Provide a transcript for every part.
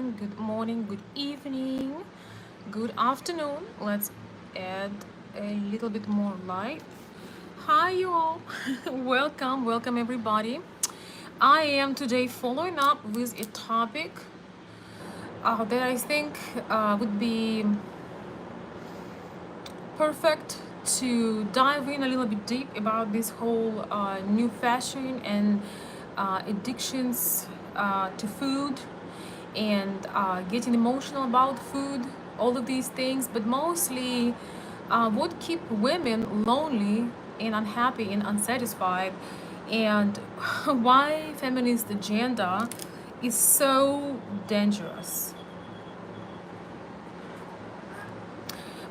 everyone. Good morning, good evening, good afternoon. Let's add a little bit more light. Hi, you all. welcome, everybody. I am today following up with a topic that I think would be perfect to dive in a little bit deep about this whole new fashion and addictions to food and getting emotional about food, all of these things, but mostly what keep women lonely and unhappy and unsatisfied, and why feminist agenda is so dangerous.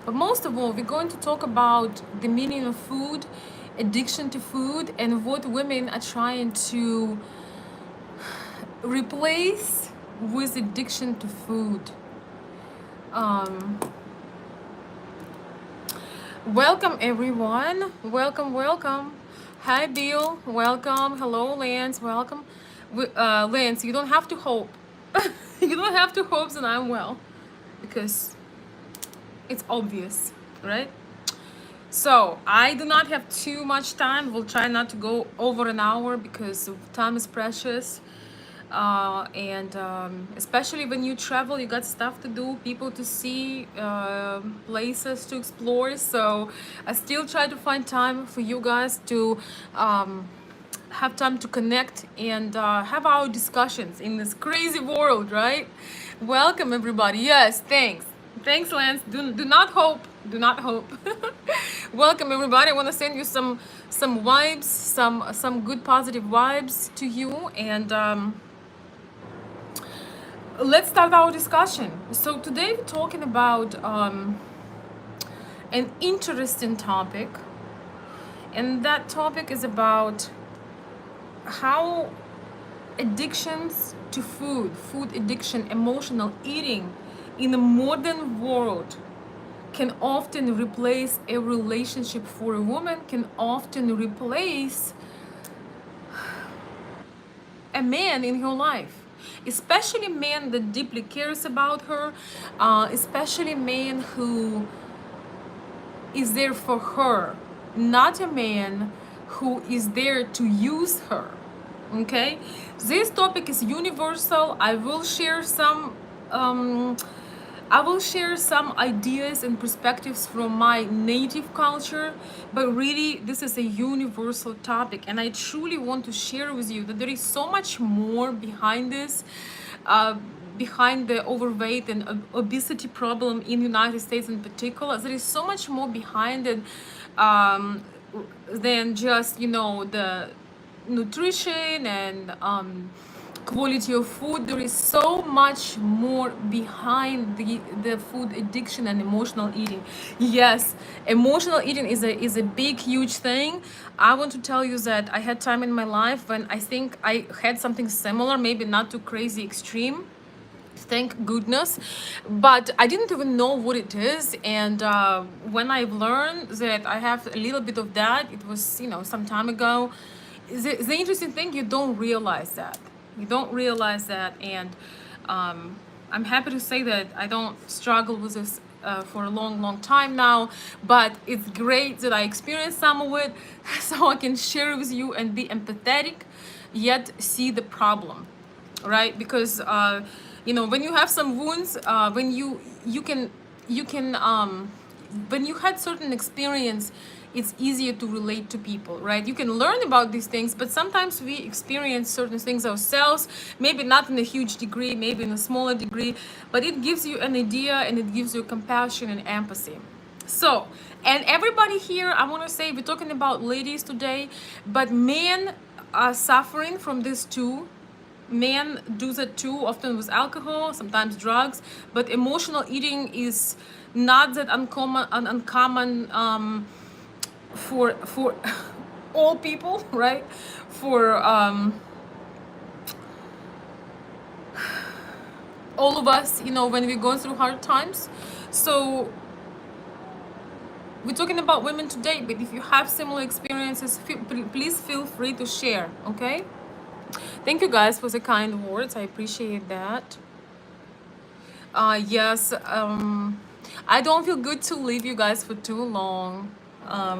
But most of all, we're going to talk about the meaning of food, addiction to food, and what women are trying to replace with addiction to food. Um, Welcome, everyone. Welcome. Hi, Bill. Welcome. Hello, Lance. Welcome. Lance, you don't have to hope. You don't have to hope that I'm well because it's obvious, right? So I do not have too much time. We'll try not to go over an hour because time is precious. And especially when you travel, you got stuff to do, people to see, places to explore. So I still try to find time for you guys to have time to connect and have our discussions in this crazy world, right? Welcome, everybody. Yes, thanks, Lance. Do not hope. Do not hope. Welcome, everybody. I want to send you some vibes, some good positive vibes to you, and let's start our discussion. So today we're talking about an interesting topic, and that topic is about how addictions to food addiction, emotional eating in the modern world can often replace a relationship for a woman, can often replace a man in her life, especially a man that deeply cares about her, especially a man who is there for her, not a man who is there to use her. Okay, this topic is universal. Um, I will share some ideas and perspectives from my native culture, but really this is a universal topic, and I truly want to share with you that there is so much more behind this. Uh, Behind the overweight and obesity problem in the United States in particular, there is so much more behind it um, than just, the nutrition and quality of food. There is so much more behind the food addiction and emotional eating. Yes, emotional eating is a big, huge thing. I want to tell you that I had time in my life when I think I had something similar, maybe not too crazy extreme, thank goodness, but I didn't even know what it is. And when I've learned that I have a little bit of that, it was, some time ago. The interesting thing, you don't realize that. You don't realize that. And I'm happy to say that I don't struggle with this for a long time now, but it's great that I experienced some of it so I can share with you and be empathetic yet see the problem, right? Because when you have some wounds, when you can when you had certain experience, it's easier to relate to people, right? You can learn about these things, but sometimes we experience certain things ourselves, maybe not in a huge degree, maybe in a smaller degree, but it gives you an idea and it gives you compassion and empathy. So, and everybody here, I want to say, we're talking about ladies today, but men are suffering from this too. Men do that too, often with alcohol, sometimes drugs, but emotional eating is not that uncommon for all people, right? For all of us, when we go through hard times. So we're talking about women today, but if you have similar experiences, please feel free to share, okay? Thank you guys for the kind words. I appreciate that. Yes, I don't feel good to leave you guys for too long.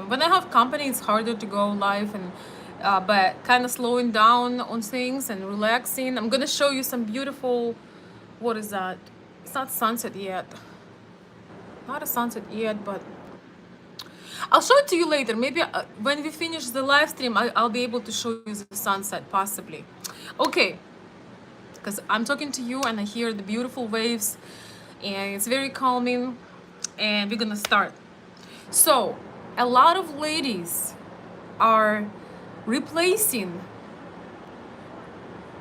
When I have company, it's harder to go live and but kind of slowing down on things and relaxing. I'm gonna show you some beautiful. What is that? It's not sunset yet. Not a sunset yet, but I'll show it to you later. Maybe when we finish the live stream, I'll be able to show you the sunset possibly. Okay, because I'm talking to you and I hear the beautiful waves and it's very calming, and we're gonna start. So a lot of ladies are replacing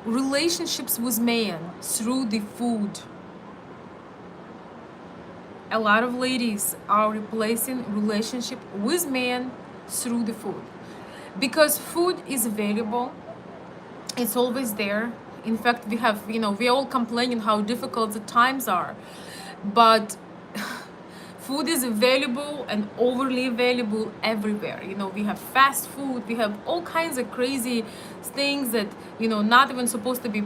relationships with men through the food. A lot of ladies are replacing relationship with men through the food because food is available, it's always there. In fact, we have, we all complaining how difficult the times are, but food is available and overly available everywhere. We have fast food, we have all kinds of crazy things that, not even supposed to be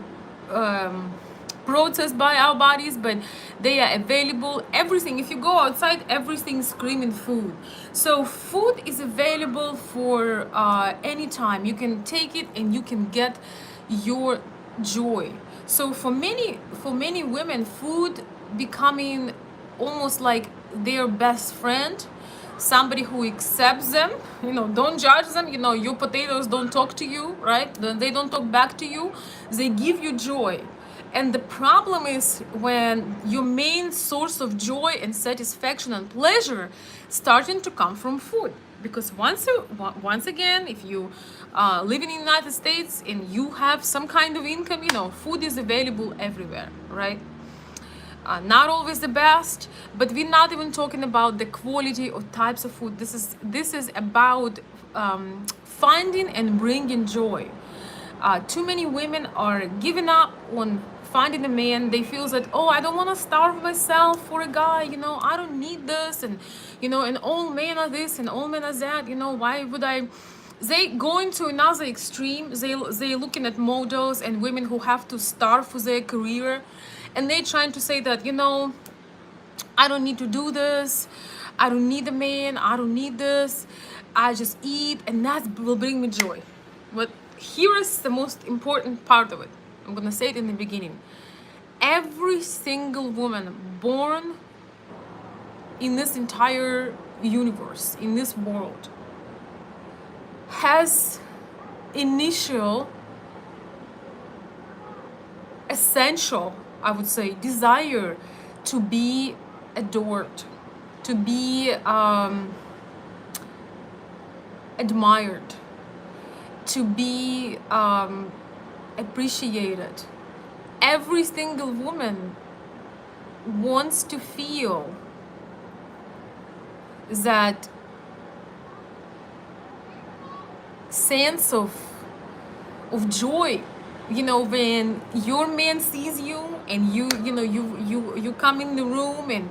processed by our bodies, but they are available. Everything, if you go outside, everything's screaming food. So food is available for any time. You can take it and you can get your joy. So for many women, food becoming almost like their best friend, somebody who accepts them. Don't judge them. Your potatoes don't talk to you, right? They don't talk back to you. They give you joy. And the problem is when your main source of joy and satisfaction and pleasure starting to come from food. Because once again, if you live in the United States and you have some kind of income, food is available everywhere, right? Not always the best, but we're not even talking about the quality or types of food. This is about finding and bringing joy. Too many women are giving up on finding a man. They feel that, oh, I don't want to starve myself for a guy, I don't need this, and and all men are this and all men are that, why would I? They going to another extreme. They looking at models and women who have to starve for their career, and they trying to say that, I don't need to do this, I don't need a man, I don't need this, I just eat and that will bring me joy. But here is the most important part of it. I'm gonna say it in the beginning. Every single woman born in this entire universe, in this world, has initial, essential, I would say, desire to be adored, to be admired, to be appreciated. Every single woman wants to feel that sense of joy, when your man sees you and you come in the room and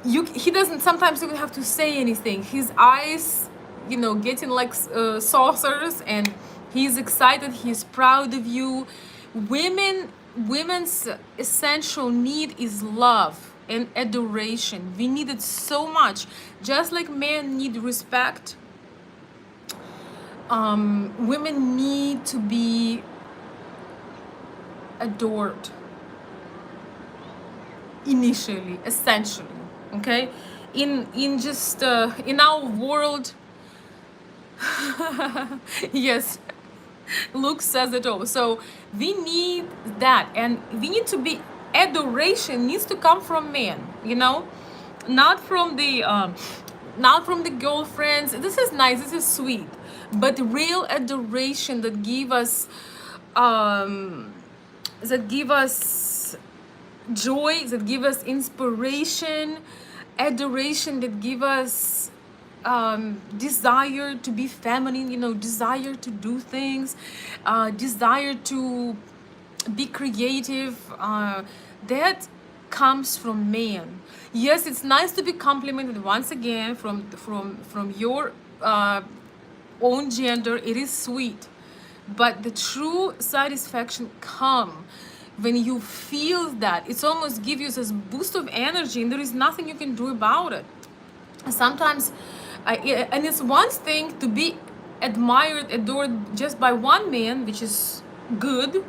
he doesn't sometimes even have to say anything. His eyes, getting like saucers, and he's excited, he's proud of you. Women's essential need is love and adoration. We need it so much, just like men need respect. Women need to be adored initially, essentially. Okay, in just in our world. Yes, Luke says it all. So we need that, and we need to be, adoration needs to come from men, not from the girlfriends. This is nice, this is sweet, but real adoration that give us joy, that give us inspiration, adoration that give us desire to be feminine, desire to do things, desire to be creative, that comes from man. Yes, it's nice to be complimented once again from your own gender. It is sweet, but the true satisfaction come when you feel that, it's almost give you this boost of energy, and there is nothing you can do about it. Sometimes and it's one thing to be admired, adored just by one man, which is good,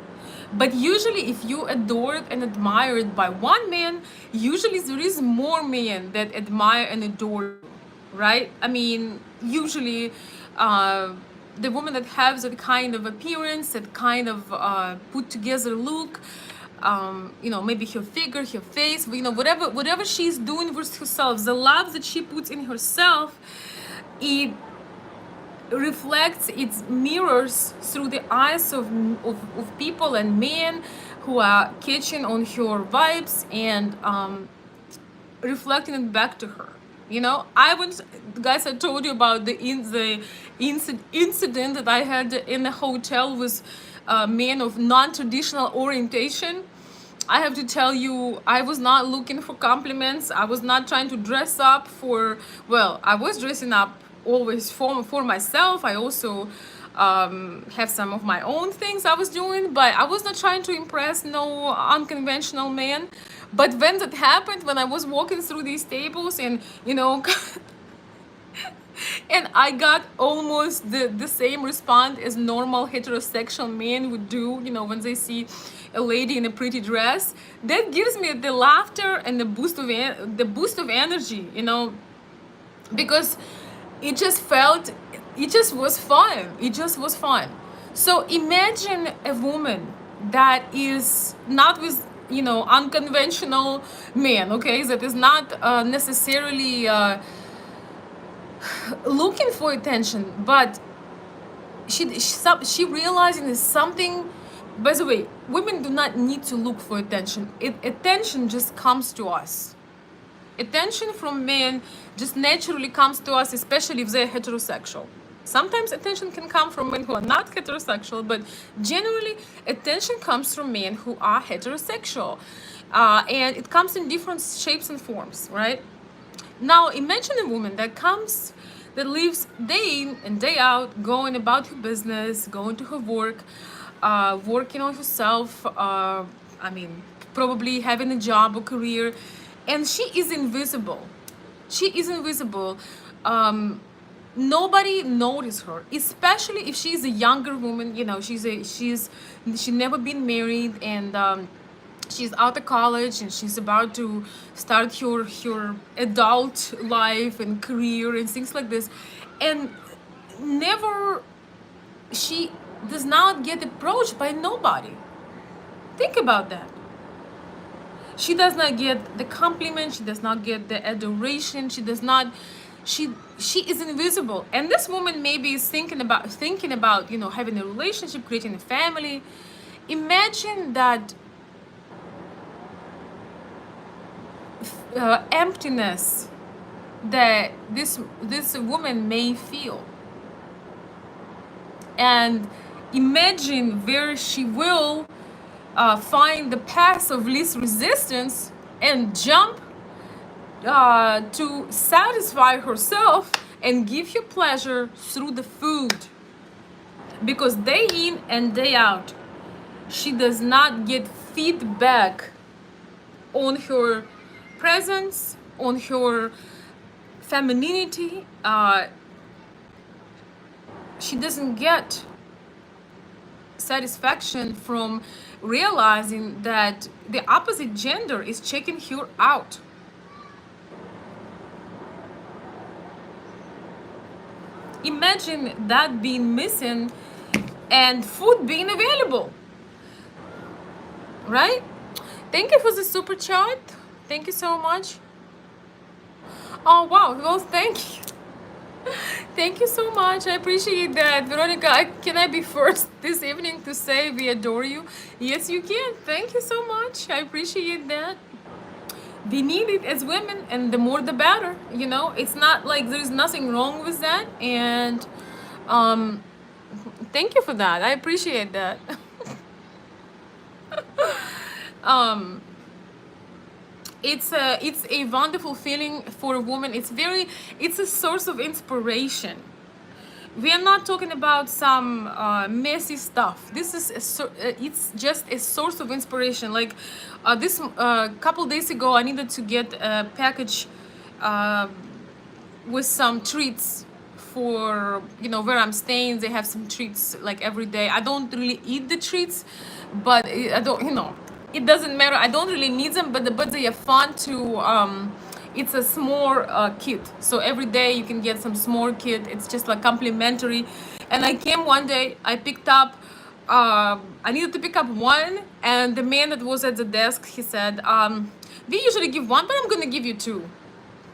but usually if you adored and admired by one man, usually there is more men that admire and adore you, right? I mean, usually the woman that has that kind of appearance, that kind of put together look, you know, maybe her figure, her face, you know, whatever she's doing with herself, the love that she puts in herself, it reflects, it mirrors through the eyes of people and men who are catching on her vibes and reflecting it back to her. You know, I was, guys, I told you about the incident that I had in the hotel with men of non-traditional orientation. I have to tell you, I was not looking for compliments. I was not trying to dress up for, well, I was dressing up always for myself. I also have some of my own things I was doing, but I was not trying to impress no unconventional man. But when that happened, when I was walking through these tables and, you know, and I got almost the same response as normal heterosexual men would do, you know, when they see a lady in a pretty dress. That gives me the laughter and the boost of energy, you know, because it just felt, it just was fun. It just was fun. So imagine a woman that is not with, you know, unconventional man, okay, that is not necessarily looking for attention, but she realizing is something. By the way, women do not need to look for attention. Attention just comes to us. Attention from men just naturally comes to us, especially if they're heterosexual. Sometimes attention can come from men who are not heterosexual, but generally attention comes from men who are heterosexual. And it comes in different shapes and forms, right? Now imagine a woman that lives day in and day out, going about her business, going to her work, working on herself, I mean, probably having a job or career, and she is invisible. She is invisible. Nobody notices her, especially if she's a younger woman. You know, she's never been married, and she's out of college, and she's about to start her adult life and career and things like this, and never, she does not get approached by nobody. Think about that. She does not get the compliment, she does not get the adoration, she does not, she is invisible. And this woman maybe is thinking about, you know, having a relationship, creating a family. Imagine that emptiness that this woman may feel, and imagine where she will find the path of least resistance and jump to satisfy herself and give her pleasure through the food. Because day in and day out, she does not get feedback on her presence, on her femininity. She doesn't get satisfaction from realizing that the opposite gender is checking her out. Imagine that being missing and food being available, right? Thank you for the super chat. Thank you so much. Oh wow, well, thank you. Thank you so much. I appreciate that. Veronica, can I be first this evening to say we adore you? Yes, you can. Thank you so much. I appreciate that. We need it as women, and the more the better. You know, it's not like there's nothing wrong with that. And thank you for that. I appreciate that. It's a wonderful feeling for a woman. It's a source of inspiration. We are not talking about some messy stuff. This is it's just a source of inspiration. Like this couple days ago, I needed to get a package uh, with some treats for, you know, where I'm staying. They have some treats like every day. I don't really eat the treats, but I don't, you know, it doesn't matter. I don't really need them, but they are fun to it's a s'more kit, so every day you can get some s'more kit. It's just like complimentary. And I came one day, I picked up I needed to pick up one, and the man that was at the desk, he said, we usually give one, but I'm gonna give you two,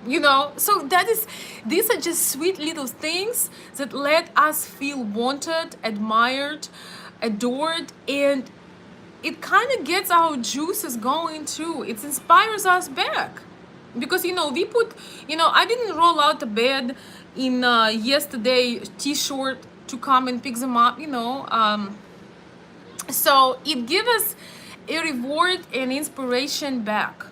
you know. So that is, these are just sweet little things that let us feel wanted, admired, adored, and it kind of gets our juices going too. It inspires us back, because, you know, we put, you know, I didn't roll out the bed in yesterday t-shirt to come and pick them up, you know. So it gives us a reward and inspiration back.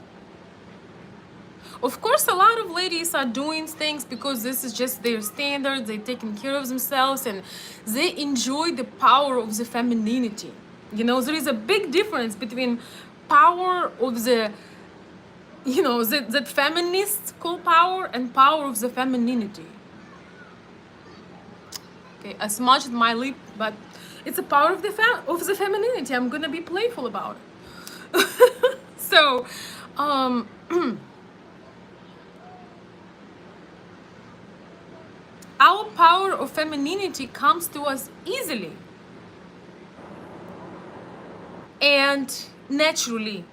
Of course, a lot of ladies are doing things because this is just their standard. They're taking care of themselves and they enjoy the power of the femininity. You know, there is a big difference between power of the, you know, that feminists call power, and power of the femininity. Okay, I smudged my lip, but it's a power of the femininity. I'm gonna be playful about it. So, our power of femininity comes to us easily and naturally.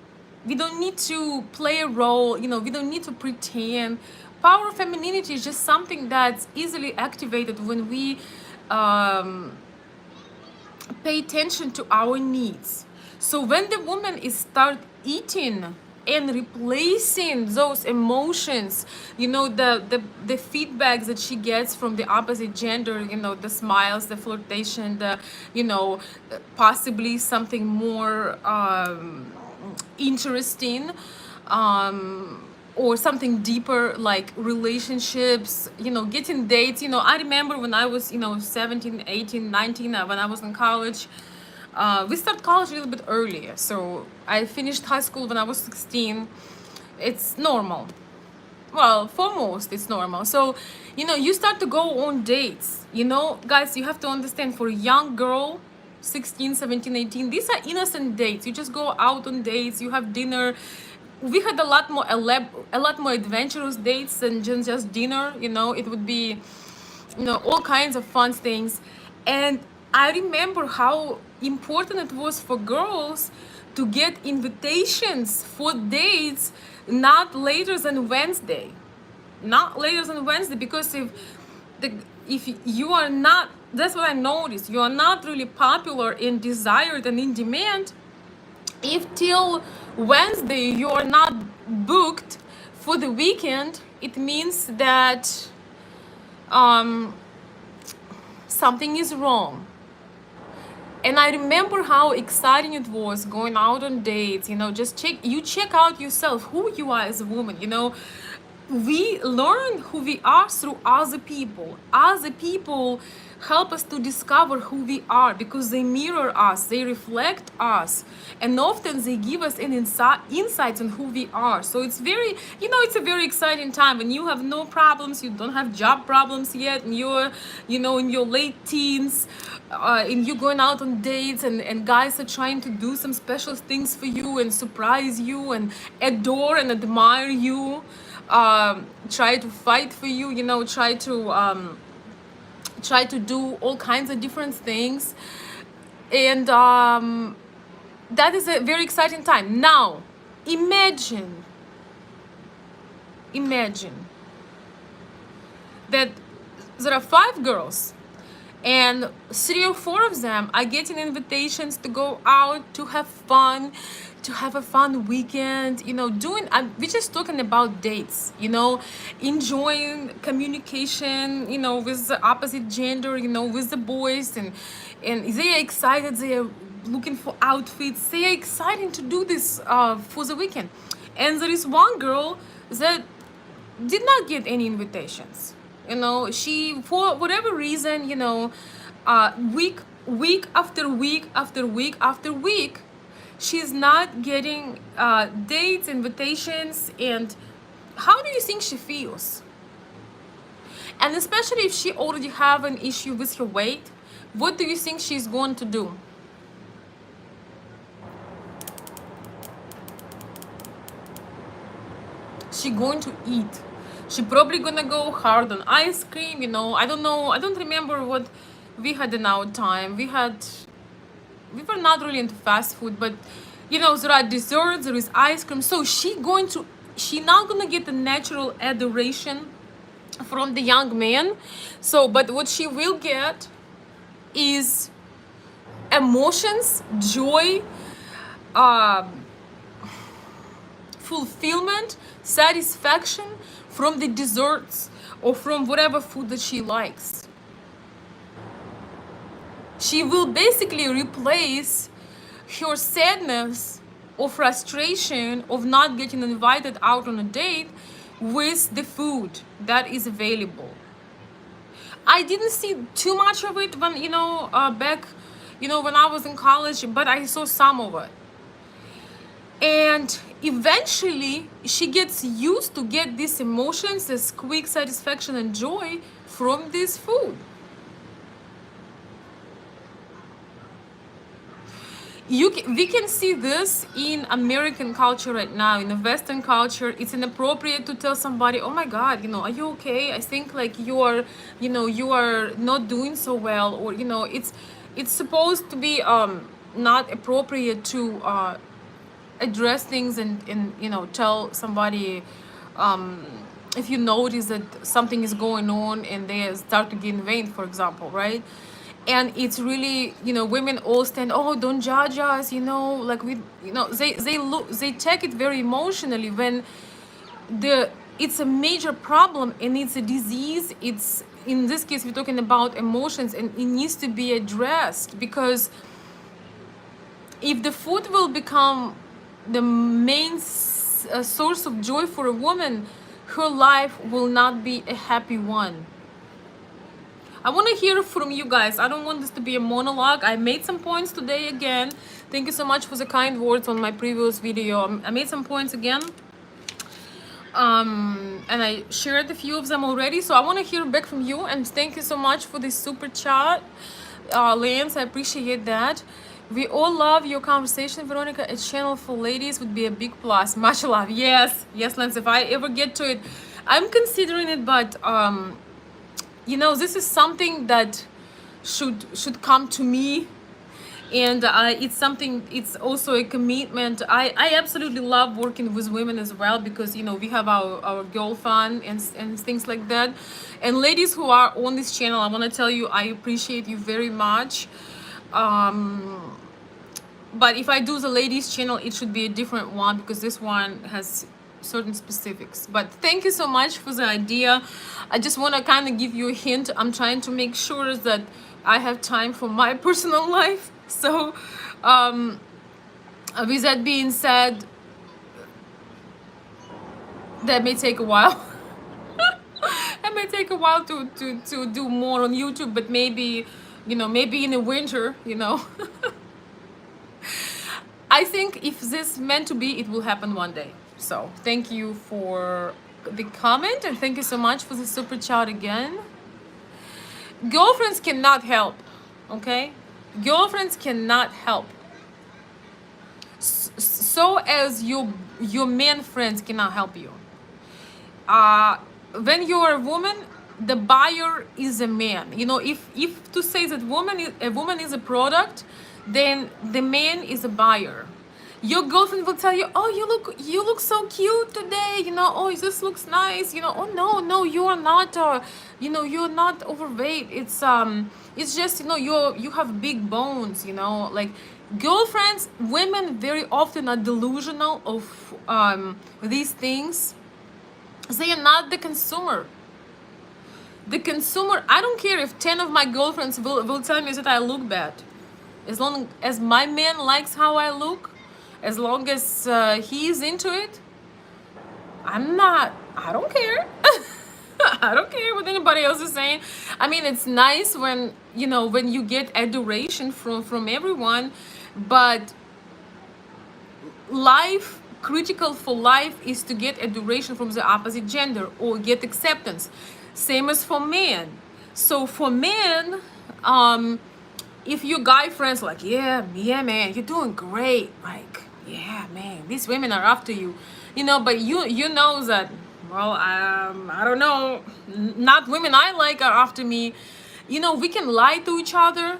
We don't need to play a role, you know, we don't need to pretend. Power of femininity is just something that's easily activated when we pay attention to our needs. So when the woman is start eating and replacing those emotions, you know, the feedbacks that she gets from the opposite gender, you know, the smiles, the flirtation, the, you know, possibly something more interesting, or something deeper like relationships, you know, getting dates. You know, I remember when I was, you know, 17, 18, 19, when I was in college. We start college a little bit earlier, so I finished high school when I was 16. It's normal. Well, for most, it's normal. So, you know, you start to go on dates. You know, guys, you have to understand, for a young girl, 16, 17, 18, these are innocent dates. You just go out on dates, you have dinner. We had a lot more adventurous dates than just dinner. You know, it would be, you know, all kinds of fun things. And I remember how important it was for girls to get invitations for dates not later than Wednesday. Not later than Wednesday, because if you are not, that's what I noticed, you are not really popular and desired and in demand, if till Wednesday you are not booked for the weekend, it means that something is wrong. And I remember how exciting it was going out on dates, you know, just check out yourself, who you are as a woman, you know. We learn who we are through other people. Other people help us to discover who we are because they mirror us, they reflect us, and often they give us an insights on who we are. So it's very, you know, it's a very exciting time when you have no problems, you don't have job problems yet, and you're, you know, in your late teens, and you're going out on dates, and guys are trying to do some special things for you and surprise you and adore and admire you. Try to fight for you, you know, try to do all kinds of different things. And that is a very exciting time. Now, imagine that there are 5 girls and 3 or 4 of them are getting invitations to go out, to have fun, to have a fun weekend, you know, we're just talking about dates, you know, enjoying communication, you know, with the opposite gender, you know, with the boys, and they are excited, they are looking for outfits, they are excited to do this for the weekend. And there is one girl that did not get any invitations. You know, she, for whatever reason, you know, week after week after week after week, she's not getting dates, invitations. And how do you think she feels? And especially if she already have an issue with her weight, what do you think she's going to do? She going to eat. She probably gonna go hard on ice cream, you know. I don't know, I don't remember what we had in our time. We were not really into fast food, but you know, there are desserts, there is ice cream. So she not gonna get the natural adoration from the young man. So but what she will get is emotions, joy, uh, fulfillment, satisfaction from the desserts or from whatever food that she likes. She will basically replace her sadness or frustration of not getting invited out on a date with the food that is available. I didn't see too much of it when, you know, back, you know, when I was in college, but I saw some of it. And eventually she gets used to get these emotions, this quick satisfaction and joy from this food. We can see this in American culture right now. In the Western culture, it's inappropriate to tell somebody, oh my god, you know, are you okay? I think like you are, you know, you are not doing so well. Or, you know, it's supposed to be not appropriate to address things and you know, tell somebody if you notice that something is going on and they start to gain weight, for example, right? And it's really, you know, women all stand, oh, don't judge us, you know, like we, you know, they take it very emotionally when it's a major problem and it's a disease. It's, in this case we're talking about emotions, and it needs to be addressed. Because if the food will become the main source of joy for a woman, her life will not be a happy one. I want to hear from you guys. I don't want this to be a monologue. I made some points today again. Thank you so much for the kind words on my previous video. I made some points again. And I shared a few of them already. So I want to hear back from you. And thank you so much for this super chat. Lance, I appreciate that. We all love your conversation, Veronica. A channel for ladies would be a big plus. Much love. Yes, yes, Lance. If I ever get to it, I'm considering it, but you know, this is something that should come to me, and it's something, it's also a commitment. I absolutely love working with women as well, because, you know, we have our girl fun and things like that. And ladies who are on this channel, I want to tell you, I appreciate you very much. But if I do the ladies channel, it should be a different one, because this one has certain specifics. But thank you so much for the idea. I just want to kind of give you a hint. I'm trying to make sure that I have time for my personal life. So with that being said, that may take a while. It may take a while to do more on YouTube, but maybe, you know, maybe in the winter, you know. I think if this meant to be, it will happen one day. So thank you for the comment, and thank you so much for the super chat again. Girlfriends cannot help, okay? Girlfriends cannot help. So as your man friends cannot help you. When you're a woman, the buyer is a man. You know, if to say that a woman is a product, then the man is a buyer. Your girlfriend will tell you, oh, you look so cute today, you know, oh, this looks nice, you know, oh no, you are not you know, you're not overweight, it's just, you know, you have big bones, you know. Like, girlfriends, women very often are delusional of these things. They are not the consumer. The consumer, I don't care if 10 of my girlfriends will tell me that I look bad. As long as my man likes how I look, as long as he's into it, I don't care. I don't care what anybody else is saying. I mean, it's nice when, you know, when you get adoration from everyone, but life, critical for life is to get adoration from the opposite gender or get acceptance. Same as for men. So for men, if your guy friends like, yeah man, you're doing great, like, yeah man, these women are after you, you know, but you know that, well, I don't know, not women I like are after me. You know, we can lie to each other,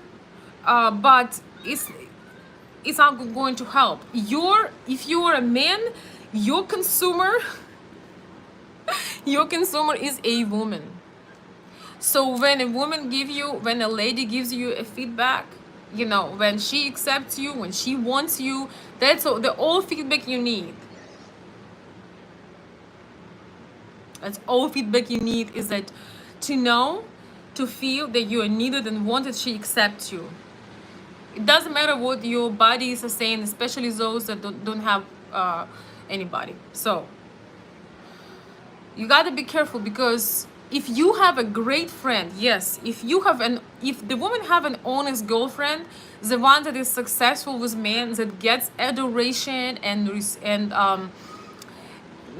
but it's not going to help. If you're a man, your consumer, your consumer is a woman. So when a lady gives you a feedback, you know, when she accepts you, when she wants you, that's all feedback you need. That's all feedback you need, is that to know, to feel that you are needed and wanted, she accepts you. It doesn't matter what your bodies are saying, especially those that don't have anybody. So you got to be careful, because if you have a great friend, yes, if the woman have an honest girlfriend, the one that is successful with men, that gets adoration and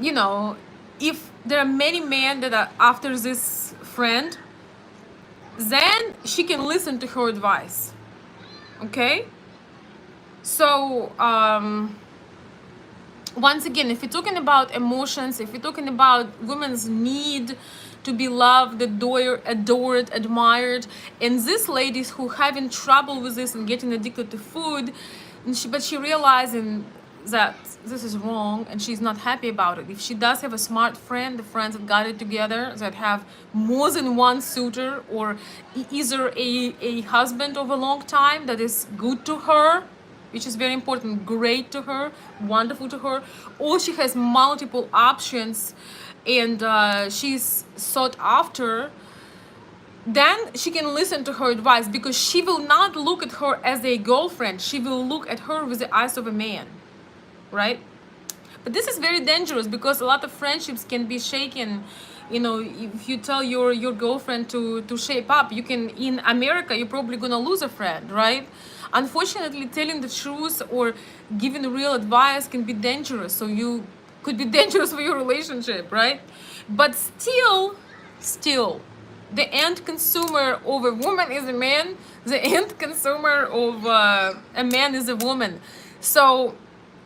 you know, if there are many men that are after this friend, then she can listen to her advice. Okay, so once again, if you're talking about emotions, if you're talking about women's need to be loved, adored, admired, and these ladies who having trouble with this and getting addicted to food, but she realizing that this is wrong and she's not happy about it. If she does have a smart friend, the friends that got it together, that have more than one suitor, or either a husband of a long time that is good to her, which is very important, great to her, wonderful to her, or she has multiple options and she's sought after, then she can listen to her advice, because she will not look at her as a girlfriend. She will look at her with the eyes of a man, right? But this is very dangerous, because a lot of friendships can be shaken. You know, if you tell your girlfriend to shape up, you can, in America, you're probably gonna lose a friend, right? Unfortunately, telling the truth or giving real advice can be dangerous. So you could be dangerous for your relationship, right? But still, the end consumer of a woman is a man. The end consumer of a man is a woman. So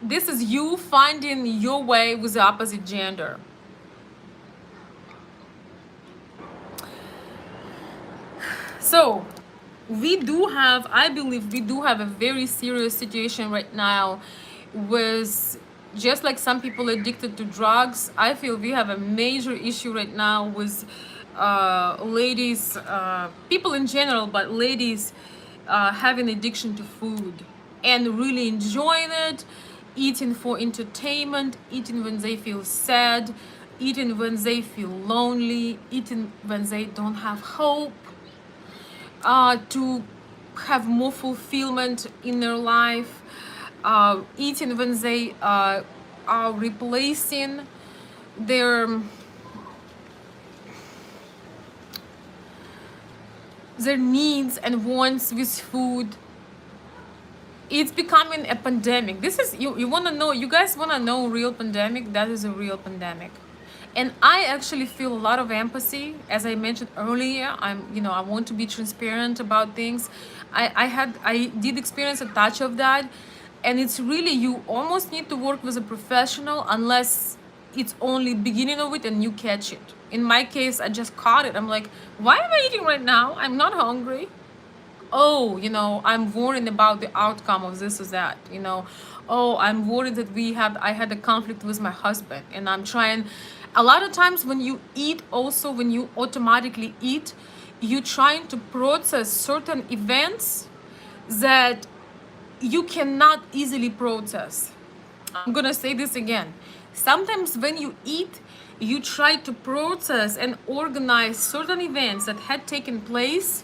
this is you finding your way with the opposite gender. So I believe we do have a very serious situation right now with, just like some people addicted to drugs, I feel we have a major issue right now with ladies, people in general, but ladies having addiction to food and really enjoying it, eating for entertainment, eating when they feel sad, eating when they feel lonely, eating when they don't have hope, to have more fulfillment in their life, eating when they are replacing their needs and wants with food. It's becoming a pandemic. This is, you want to know, you guys want to know real pandemic? That is a real pandemic. And I actually feel a lot of empathy. As I mentioned earlier, I want to be transparent about things. I did experience a touch of that, and it's really, you almost need to work with a professional unless it's only beginning of it and you catch it. In my case, I just caught it. I'm like, why am I eating right now? I'm not hungry. Oh, I'm worried about the outcome of this or that, oh, I'm worried that I had a conflict with my husband, and I'm trying. A lot of times when you eat, also when you automatically eat, you're trying to process certain events that you cannot easily process. I'm gonna say this again. Sometimes when you eat, you try to process and organize certain events that had taken place,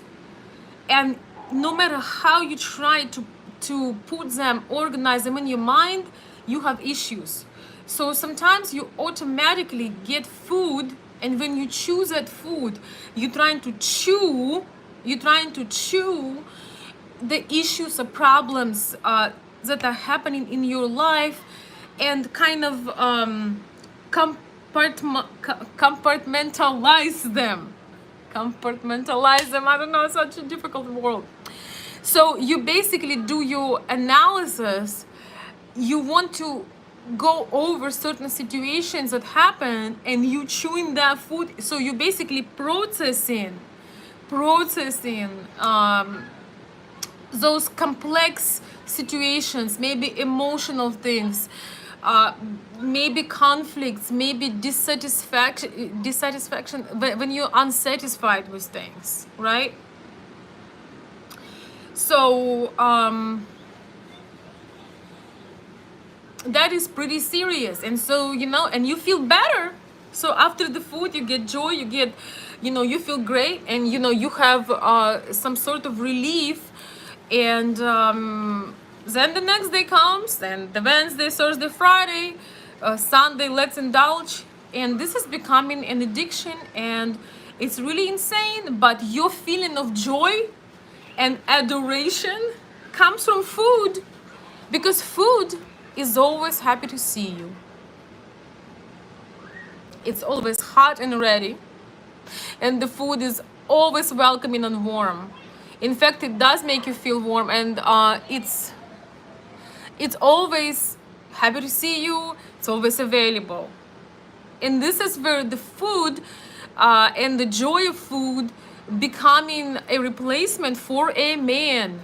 and no matter how you try to put them, organize them in your mind, you have issues. So sometimes you automatically get food And when you choose that food, you're trying to chew the issues or problems that are happening in your life, and kind of compartmentalize them. Compartmentalize them. I don't know, it's such a difficult word. So you basically do your analysis. You want to go over certain situations that happen, and you chewing that food. So you basically processing those complex situations, maybe emotional things, uh, maybe conflicts, maybe dissatisfaction when you're unsatisfied with things, right? So that is pretty serious. And so, and you feel better. So after the food, you get joy, you get, you feel great, and you have some sort of relief. And then the next day comes, and the Wednesday, Thursday, Friday, Sunday, let's indulge. And this is becoming an addiction, and it's really insane. But your feeling of joy and adoration comes from food, because food is always happy to see you. It's always hot and ready, and the food is always welcoming and warm. In fact, it does make you feel warm, and it's always happy to see you. It's always available. And this is where the food and the joy of food becoming a replacement for a man,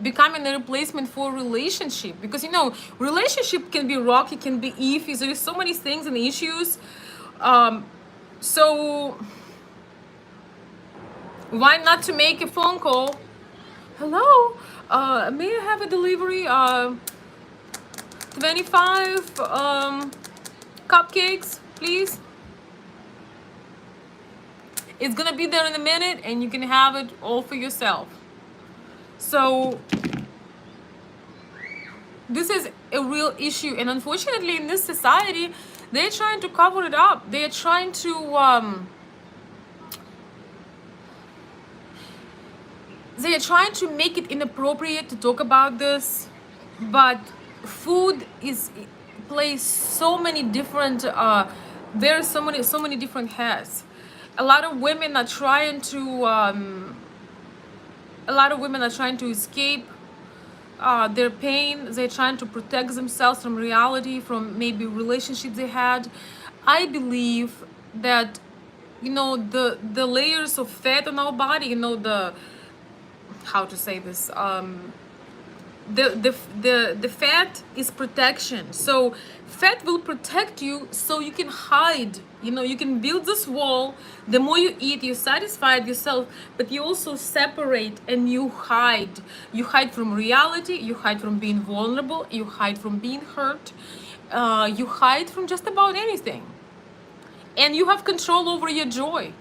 becoming a replacement for relationship. Because relationship can be rocky, can be iffy, there's so many things and issues. So why not to make a phone call? Hello, may I have a delivery? 25 cupcakes, please. It's gonna be there in a minute, and you can have it all for yourself. So this is a real issue, and unfortunately in this society, they're trying to cover it up. They're trying to make it inappropriate to talk about this. But food plays so many different there's so many different hats. A lot of women are trying to escape their pain. They're trying to protect themselves from reality, from maybe relationships they had. I believe that the layers of fat on our body, the how to say this, the fat is protection. So fat will protect you, so you can hide. You can build this wall. The more you eat, you satisfied yourself, but you also separate and you hide. You hide from reality, you hide from being vulnerable, you hide from being hurt, you hide from just about anything. And you have control over your joy.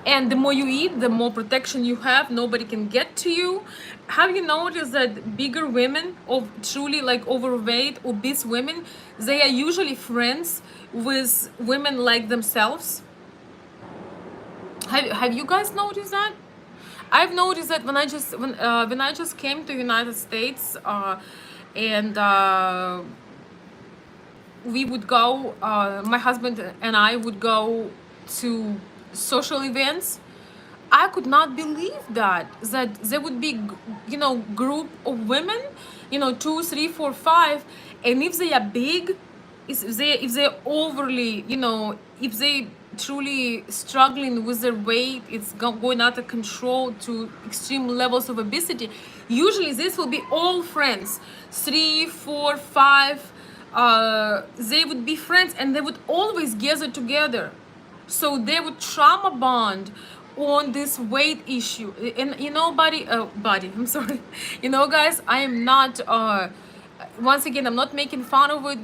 And the more you eat, the more protection you have. Nobody can get to you. Have you noticed that bigger women, of truly like overweight, obese women, they are usually friends with women like themselves? Have you guys noticed that? I've noticed that when I just came to United States, and we would go, my husband and I would go to social events. I could not believe that there would be group of women, 2, 3, 4, 5, and if they are big, if they're overly, if they truly struggling with their weight, it's going out of control to extreme levels of obesity, usually this will be all friends, 3, 4, 5. They would be friends, and they would always gather together. So they would trauma bond on this weight issue. And body, I'm sorry. Guys, I am not, once again, I'm not making fun of it.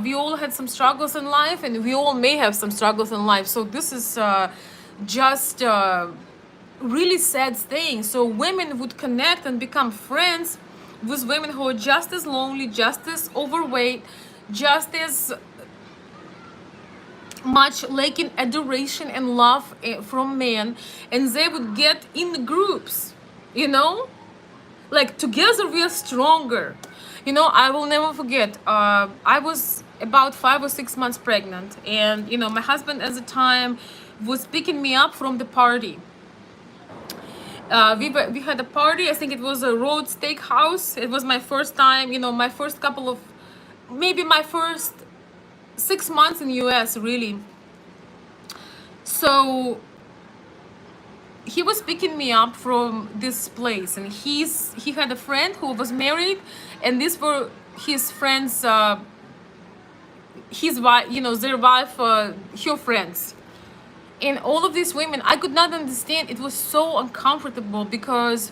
We all had some struggles in life, and we all may have some struggles in life. So this is just really sad thing. So women would connect and become friends with women who are just as lonely, just as overweight, just as much lacking adoration and love from men, and they would get in groups, you know, like together we are stronger. You know, I will never forget, I was about 5 or 6 months pregnant, and you know, my husband at the time was picking me up from the party. We had a party. I think it was a Road Steakhouse. It was my first time, you know, my first couple of, maybe my first 6 months in US, really. So he was picking me up from this place, and he had a friend who was married, and these were his friends, his wife, you know, their wife, her friends. And all of these women, I could not understand. It was so uncomfortable because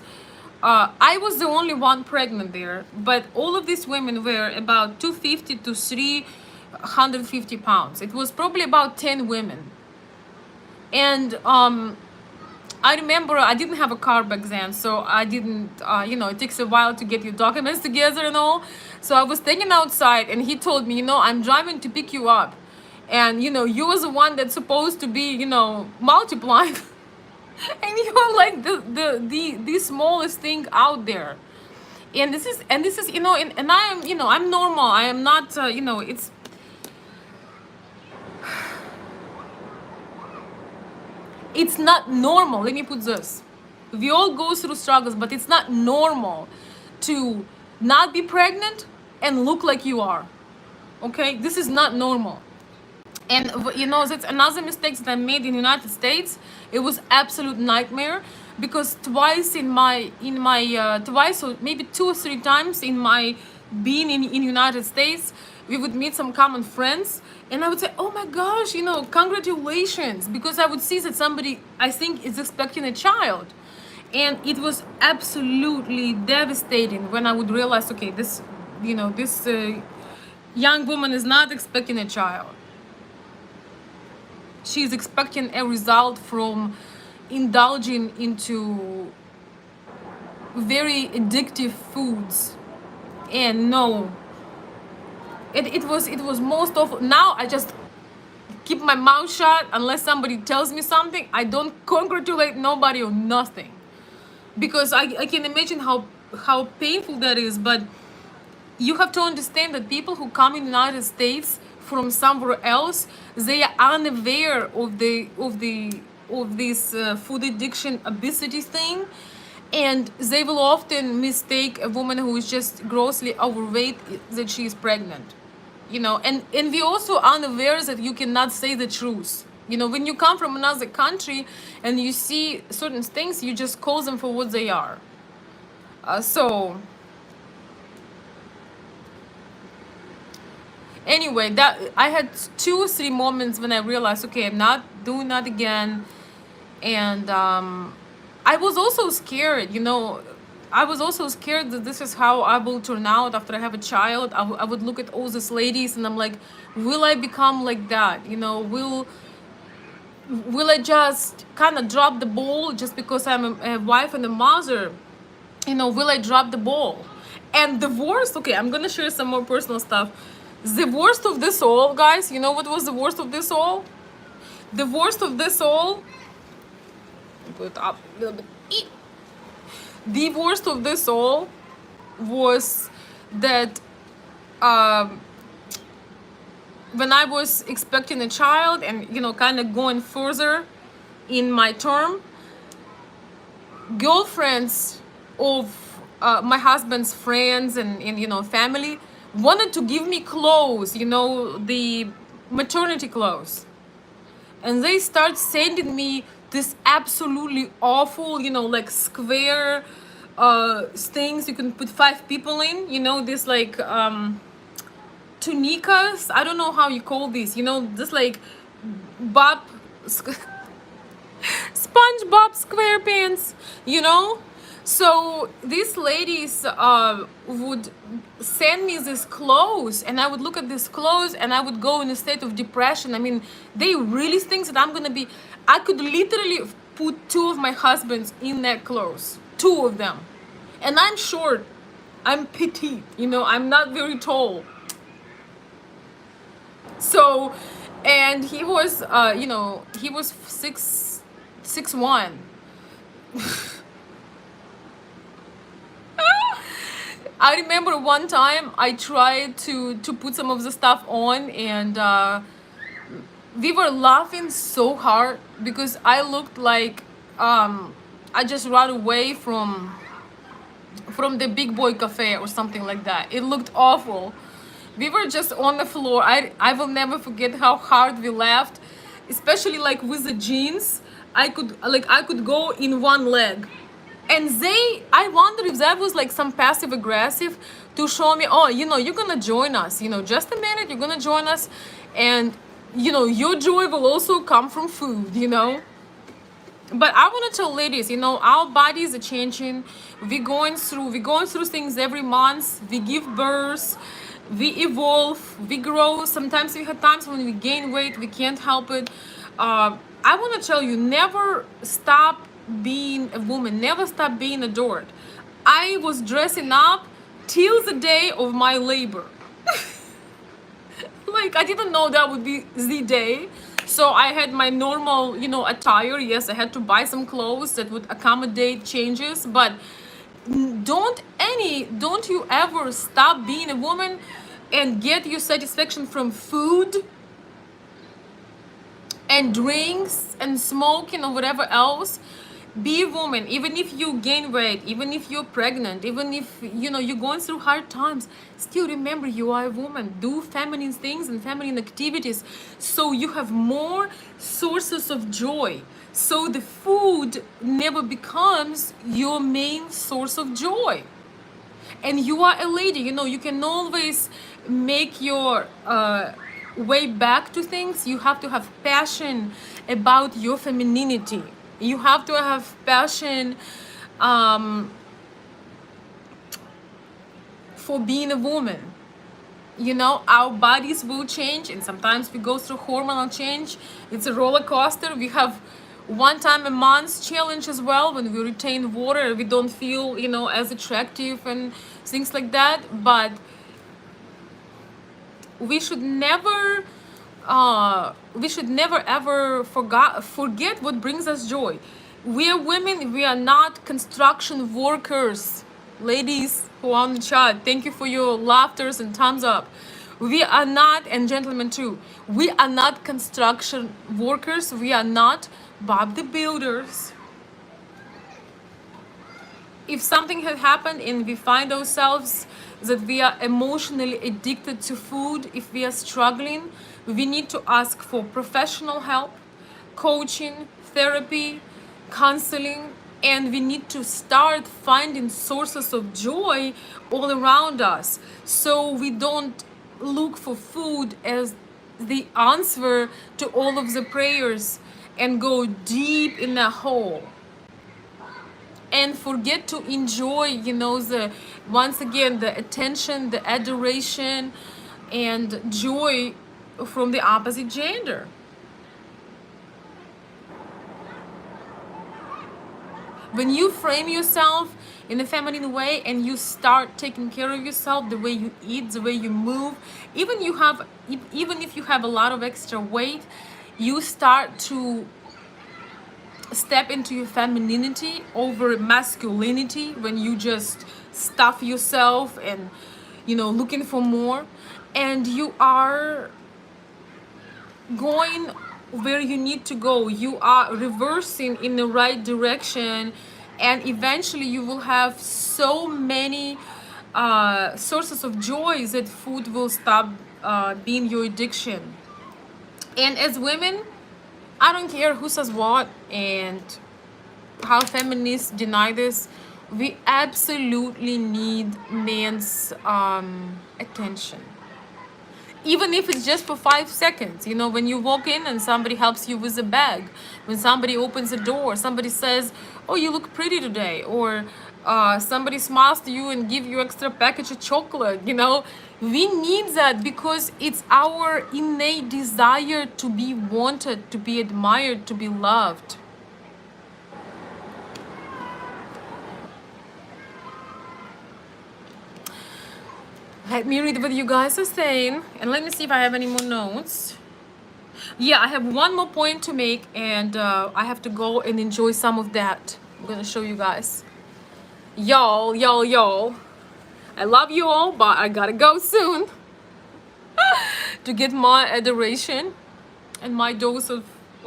I was the only one pregnant there, but all of these women were about 250 to 350 pounds. It was probably about 10 women. And I remember I didn't have a car back then, so I didn't, you know, it takes a while to get your documents together and all. So I was standing outside, and he told me, you know, I'm driving to pick you up. And, you know, you was the one that's supposed to be, you know, multiplying. And you're like the smallest thing out there. And this is, you know, and I am, you know, I'm normal. I am not, you know, it's not normal. Let me put this. We all go through struggles, but it's not normal to not be pregnant and look like you are. Okay? This is not normal. And you know, that's another mistake that I made in the United States. It was absolute nightmare, because twice twice, or maybe 2 or 3 times in my being in United States, we would meet some common friends, and I would say, oh my gosh, you know, congratulations, because I would see that somebody, I think, is expecting a child. And it was absolutely devastating when I would realize, okay, this, you know, this young woman is not expecting a child. She's expecting a result from indulging into very addictive foods. And no, it was most awful. Now I just keep my mouth shut unless somebody tells me something. I don't congratulate nobody or nothing, because I can imagine how painful that is. But you have to understand that people who come in the United States from somewhere else, they are unaware of this food addiction, obesity thing, and they will often mistake a woman who is just grossly overweight that she is pregnant. You know, and we also unaware that you cannot say the truth. You know, when you come from another country and you see certain things, you just call them for what they are. So anyway, that I had 2 or 3 moments when I realized, okay, I'm not doing that again. And I was also scared, you know, I was also scared that this is how I will turn out after I have a child. I would look at all these ladies, and I'm like, will I become like that? You know, will I just kind of drop the ball just because I'm a wife and a mother? You know, will I drop the ball? And the worst, okay, I'm gonna share some more personal stuff. The worst of this all, guys, you know what was the worst of this all? The worst of this all, put it up a little bit. The worst of this all was that when I was expecting a child and, you know, kind of going further in my term, girlfriends of my husband's friends and, you know, family wanted to give me clothes, you know, the maternity clothes. And they start sending me this absolutely awful, you know, like square things you can put 5 people in, you know, this like tunicas. I don't know how you call these, you know, just like Bob SpongeBob SquarePants, you know. So these ladies would send me these clothes, and I would look at these clothes and I would go in a state of depression. I mean, they really think that I'm gonna be, I could literally put 2 of my husbands in that clothes, 2 of them. And I'm short, I'm petite, you know, I'm not very tall. So And he was, he was 6'1". I remember one time I tried to put some of the stuff on, and we were laughing so hard because I looked like I just ran away from the Big Boy Cafe or something like that. It looked awful. We were just on the floor. I will never forget how hard we laughed, especially like with the jeans. I could go in one leg, and I wonder if that was like some passive aggressive to show me, oh, you're gonna join us, just a minute, you're gonna join us, and your joy will also come from food. But I want to tell ladies, our bodies are changing. We're going through things every month. We give birth, we evolve, we grow. Sometimes we have times when we gain weight, we can't help it. I want to tell you, never stop being a woman, never stop being adored. I was dressing up till the day of my labor. Like, I didn't know that would be the day. So I had my normal, attire. Yes, I had to buy some clothes that would accommodate changes, but don't you ever stop being a woman and get your satisfaction from food and drinks and smoking or whatever else. Be a woman. Even if you gain weight, even if you're pregnant, even if you're going through hard times, still remember you are a woman. Do feminine things and feminine activities so you have more sources of joy, so the food never becomes your main source of joy. And you are a lady, you can always make your way back to things. You have to have passion about your femininity. You have to have passion for being a woman. Our bodies will change, and sometimes we go through hormonal change. It's a roller coaster. We have one time a month challenge as well, when we retain water, we don't feel as attractive and things like that. But we should never ever forget what brings us joy. We are women. We are not construction workers. Ladies who are on the chat, thank you for your laughters and thumbs up. We are not, and gentlemen too, we are not construction workers. We are not Bob the Builders. If something had happened and we find ourselves that we are emotionally addicted to food, if we are struggling, we need to ask for professional help, coaching, therapy, counseling, and we need to start finding sources of joy all around us, so we don't look for food as the answer to all of the prayers and go deep in a hole and forget to enjoy the once again the attention, the adoration, and joy from the opposite gender. When you frame yourself in a feminine way and you start taking care of yourself, the way you eat, the way you move, even if you have a lot of extra weight, you start to step into your femininity over masculinity. When you just stuff yourself and looking for more, and you are going where you need to go, you are reversing in the right direction, and eventually you will have so many sources of joy that food will stop being your addiction. And as women, I don't care who says what and how feminists deny this, we absolutely need men's attention. Even if it's just for 5 seconds, when you walk in and somebody helps you with a bag, when somebody opens a door, somebody says, oh, you look pretty today, or somebody smiles to you and give you extra package of chocolate. We need that because it's our innate desire to be wanted, to be admired, to be loved. Let me read what you guys are saying, and let me see if I have any more notes. Yeah, I have one more point to make, and I have to go and enjoy some of that. I'm gonna show you guys. Y'all. I love you all, but I gotta go soon to get my adoration and my dose of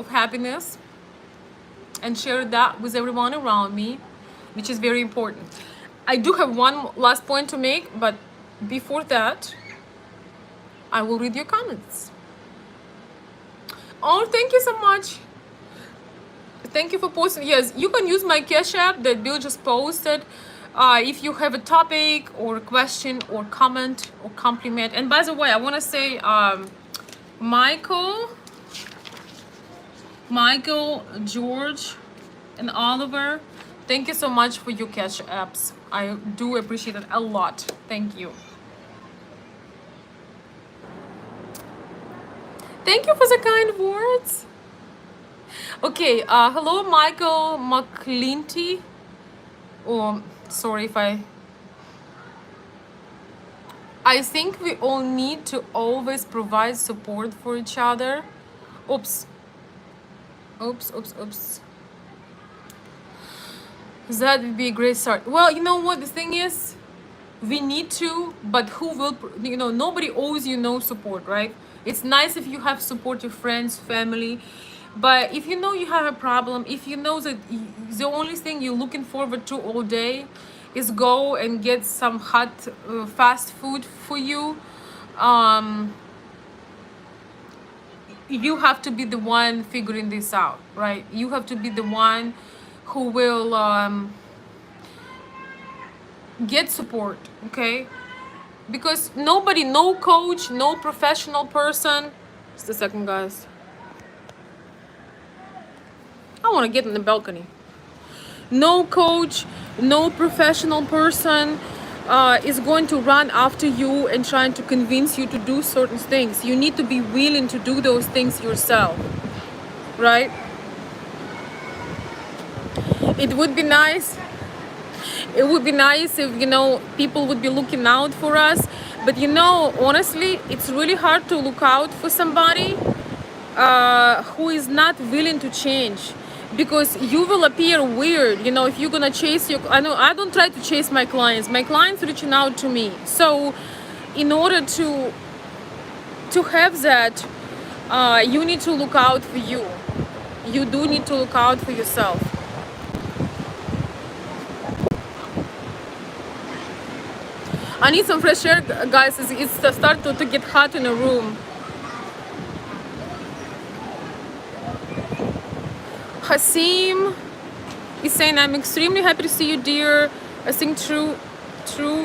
happiness and share that with everyone around me, which is very important. I do have one last point to make, but before that, I will read your comments. Oh, thank you so much. Thank you for posting. Yes, you can use my Cash App that Bill just posted. If you have a topic or a question or comment or compliment. And by the way, I want to say, Michael, George, and Oliver, thank you so much for your Cash Apps. I do appreciate it a lot. Thank you. Thank you for the kind words. Okay, hello, Michael McClinty. Oh, sorry if I think we all need to always provide support for each other. Oops. That would be a great start. Well, you know what the thing is? We need to, but who will, nobody owes you no support, right? It's nice if you have support your friends, family, but if you know you have a problem, if you know that the only thing you're looking forward to all day is go and get some hot fast food for you, you have to be the one figuring this out, right? You have to be the one who will get support, okay? Because nobody, no coach, no professional person. Just a second, guys. I want to get in the balcony. No coach, no professional person is going to run after you and trying to convince you to do certain things. You need to be willing to do those things yourself, right? It would be nice. It would be nice if, people would be looking out for us. But, honestly, it's really hard to look out for somebody who is not willing to change, because you will appear weird, if you're gonna chase I know I don't try to chase my clients reaching out to me. So in order to have that, you need to look out for you. You do need to look out for yourself. I need some fresh air, guys. It's starting to get hot in the room. Hasim is saying, I'm extremely happy to see you, dear. I think true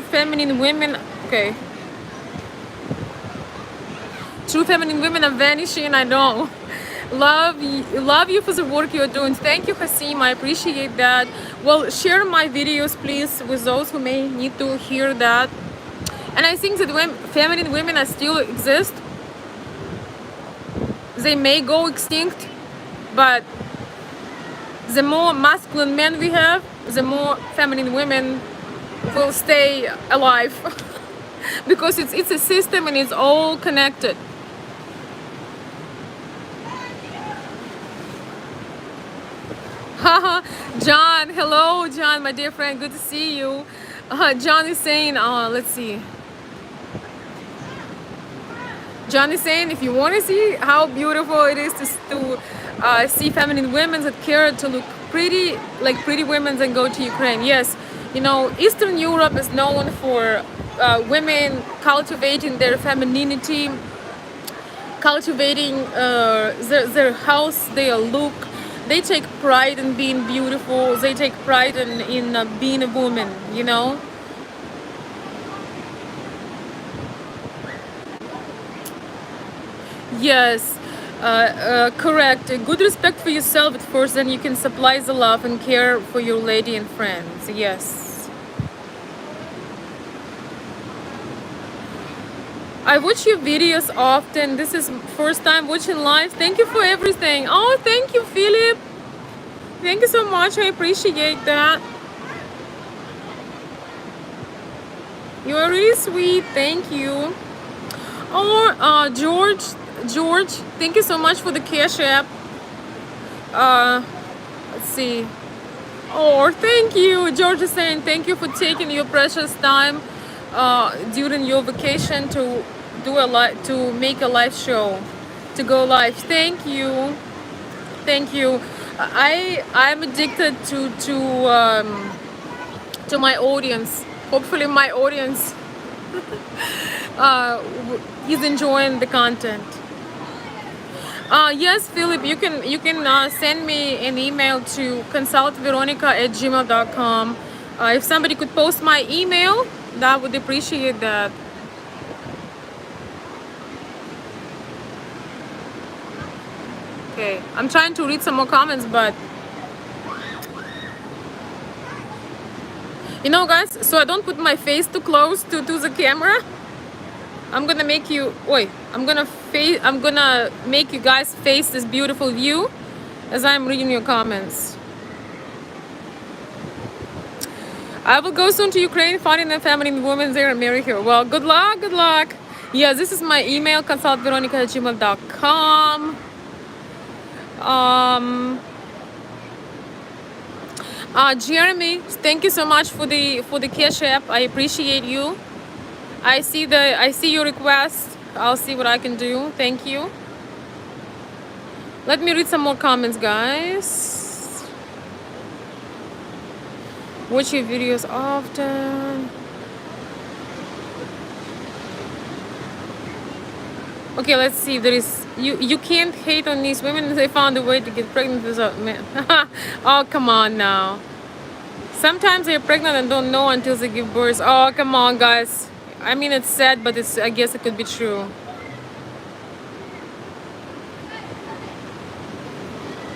feminine women, okay. True feminine women are vanishing, I know. Love you for the work you're doing. Thank you, Hasim. I appreciate that. Well, share my videos, please, with those who may need to hear that. And I think that when feminine women are still exist, they may go extinct, but the more masculine men we have, the more feminine women will stay alive. Because it's a system and it's all connected. Haha, John, hello, John, my dear friend, good to see you. John is saying, let's see. John is saying, if you want to see how beautiful it is to see feminine women that care to look pretty, like pretty women, and go to Ukraine. Yes, Eastern Europe is known for women cultivating their femininity, cultivating their health, their look. They take pride in being beautiful. They take pride in being a woman, Yes, correct. Good respect for yourself at first, then you can supply the love and care for your lady and friends. Yes. I watch your videos often. This is first time watching live. Thank you for everything. Oh, thank you, Philip. Thank you so much. I appreciate that. You are really sweet. Thank you. Oh, George, thank you so much for the Cash App. Let's see. Oh, thank you. George is saying thank you for taking your precious time during your vacation to do to make a live show, to go live. Thank you. Thank you. I'm addicted to my audience. Hopefully my audience is enjoying the content. Yes, Philip, you can send me an email to consultveronica@gmail.com. If somebody could post my email, that would appreciate that. Okay, I'm trying to read some more comments, but you know, guys, so I don't put my face too close to the camera. I'm gonna make you. Wait, I'm gonna make you guys face this beautiful view as I'm reading your comments. I will go soon to Ukraine, finding a family and women there and marry her. Well, good luck, good luck. Yeah, this is my email, consultveronica@gmail.com. Jeremy, thank you so much for the Cash App. I appreciate you. I see your request. I'll see what I can do. Thank you. Let me read some more comments, guys. Watch your videos often. Okay, let's see. There is you can't hate on these women. They found a way to get pregnant without men. Oh, come on now. Sometimes they're pregnant and don't know until they give birth. Oh, come on, guys. I mean, it's sad, but I guess it could be true.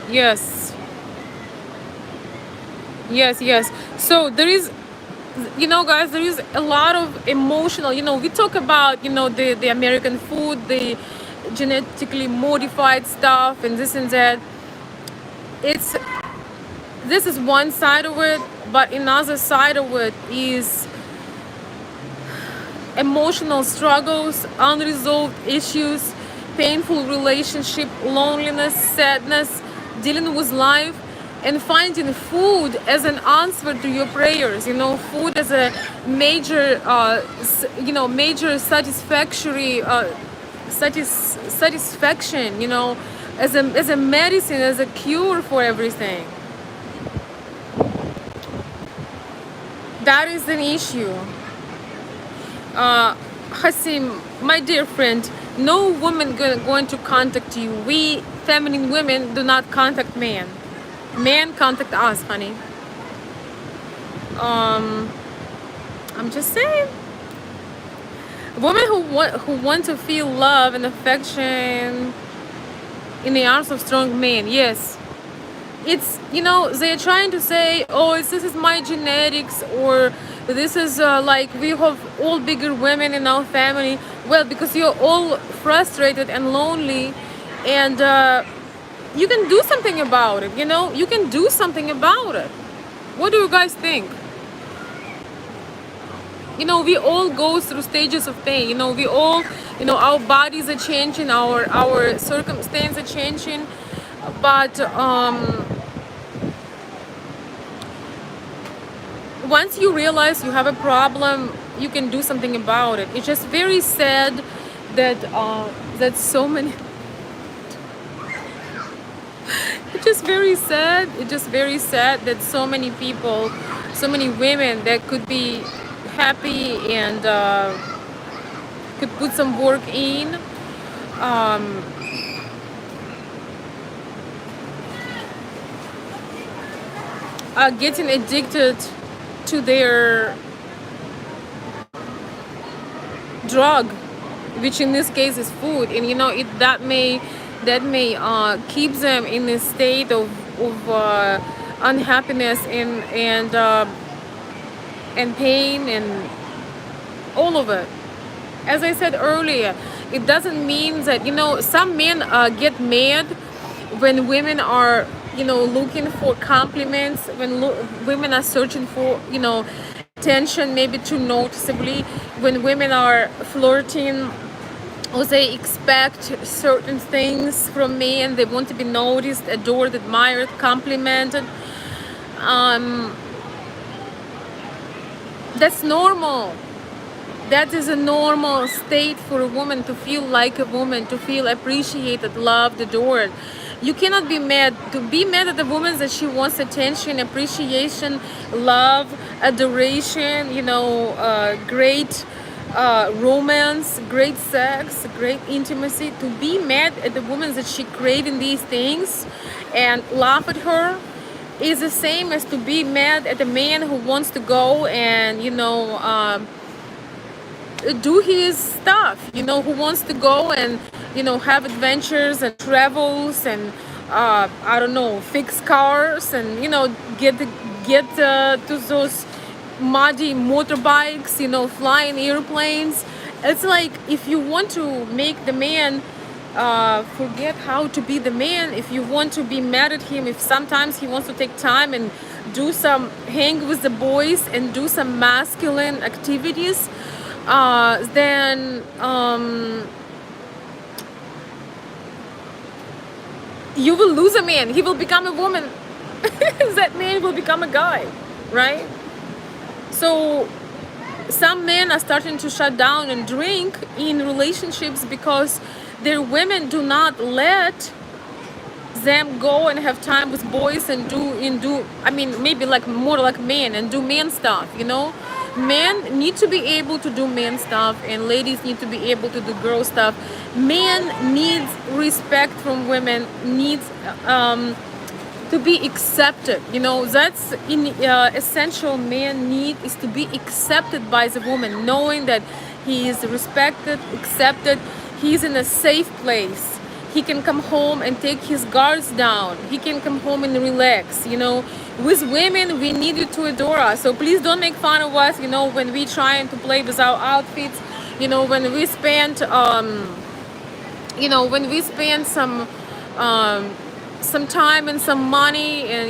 Yes. Yes. So there is, you know, guys, there is a lot of emotional, we talk about, the American food, the genetically modified stuff and this and that. This is one side of it, but another side of it is emotional struggles, unresolved issues, painful relationship, loneliness, sadness, dealing with life, and finding food as an answer to your prayers. Food as a major, major satisfactory satisfaction. As a medicine, as a cure for everything. That is an issue. Hasim, my dear friend, no woman going to contact you. We feminine women do not contact men. Men contact us, honey. I'm just saying. Women who want to feel love and affection in the arms of strong men, yes. It's, they're trying to say, oh, this is my genetics, or this is like we have all bigger women in our family. Well, because you're all frustrated and lonely, and you can do something about it. You can do something about it. What do you guys think? We all go through stages of pain. We all, our bodies are changing, our circumstances are changing, but once you realize you have a problem, you can do something about it. It's just very sad that so many. It's just very sad. It's just very sad that so many people, so many women that could be happy and could put some work in, are getting addicted to their drug, which in this case is food, and that may keep them in a state of unhappiness and pain and all of it. As I said earlier, it doesn't mean that some men get mad when women are looking for compliments, when women are searching for attention, maybe too noticeably, when women are flirting or they expect certain things from me, and they want to be noticed, adored, admired, complimented. um, that's normal. That is a normal state for a woman, to feel like a woman, to feel appreciated, loved, adored. You cannot be mad. To be mad at a woman that she wants attention, appreciation, love, adoration, great romance, great sex, great intimacy. To be mad at the woman that she craving these things and laugh at her is the same as to be mad at a man who wants to go and do his stuff, who wants to go and have adventures and travels and I don't know, fix cars and get to those muddy motorbikes, flying airplanes. It's like, if you want to make the man forget how to be the man, if you want to be mad at him, if sometimes he wants to take time and do some hang with the boys and do some masculine activities, then you will lose a man. He will become a woman. That man will become a guy, right? So some men are starting to shut down and drink in relationships because their women do not let them go and have time with boys and do I mean, maybe like more like men, and do man stuff. Men need to be able to do man stuff, and ladies need to be able to do girl stuff. Man needs respect from women, needs to be accepted. That's in essential. Man need is to be accepted by the woman, knowing that he is respected, accepted, he's in a safe place. He can come home and take his guards down. He can come home and relax. With women, we need you to adore us. So please don't make fun of us, when we trying to play with our outfits, when we spend some time and some money, and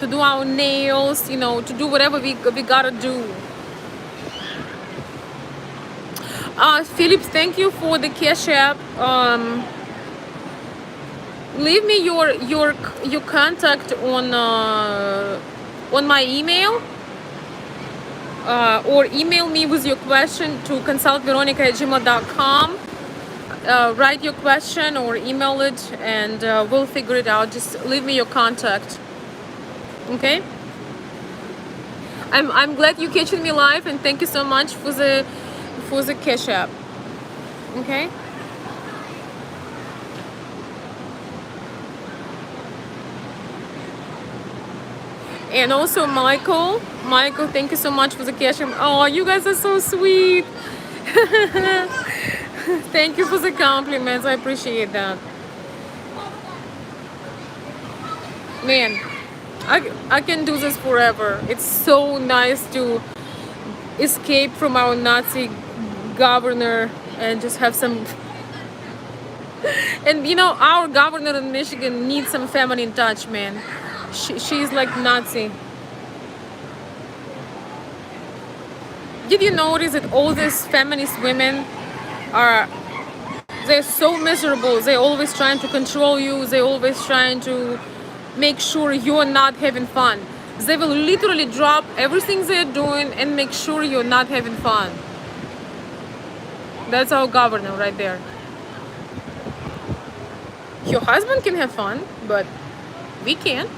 to do our nails, to do whatever we gotta do. Phillips, thank you for the cash app. Leave me your contact on my email, or email me with your question to consultveronica@gmail.com. Write your question or email it, and we'll figure it out. Just leave me your contact. Okay. I'm glad you catching me live, and thank you so much for the cash app. Okay. And also Michael, thank you so much for the cash app. Oh, you guys are so sweet. Thank you for the compliments. I appreciate that. Man, I can do this forever. It's so nice to escape from our Nazi governor and just have some. And our governor in Michigan needs some feminine touch, man. She's like Nazi. Did you notice that all these feminist women they're so miserable? They're always trying to control you. They're always trying to make sure you're not having fun. They will literally drop everything they're doing and make sure you're not having fun. That's our governor right there. Your husband can have fun, but we can't.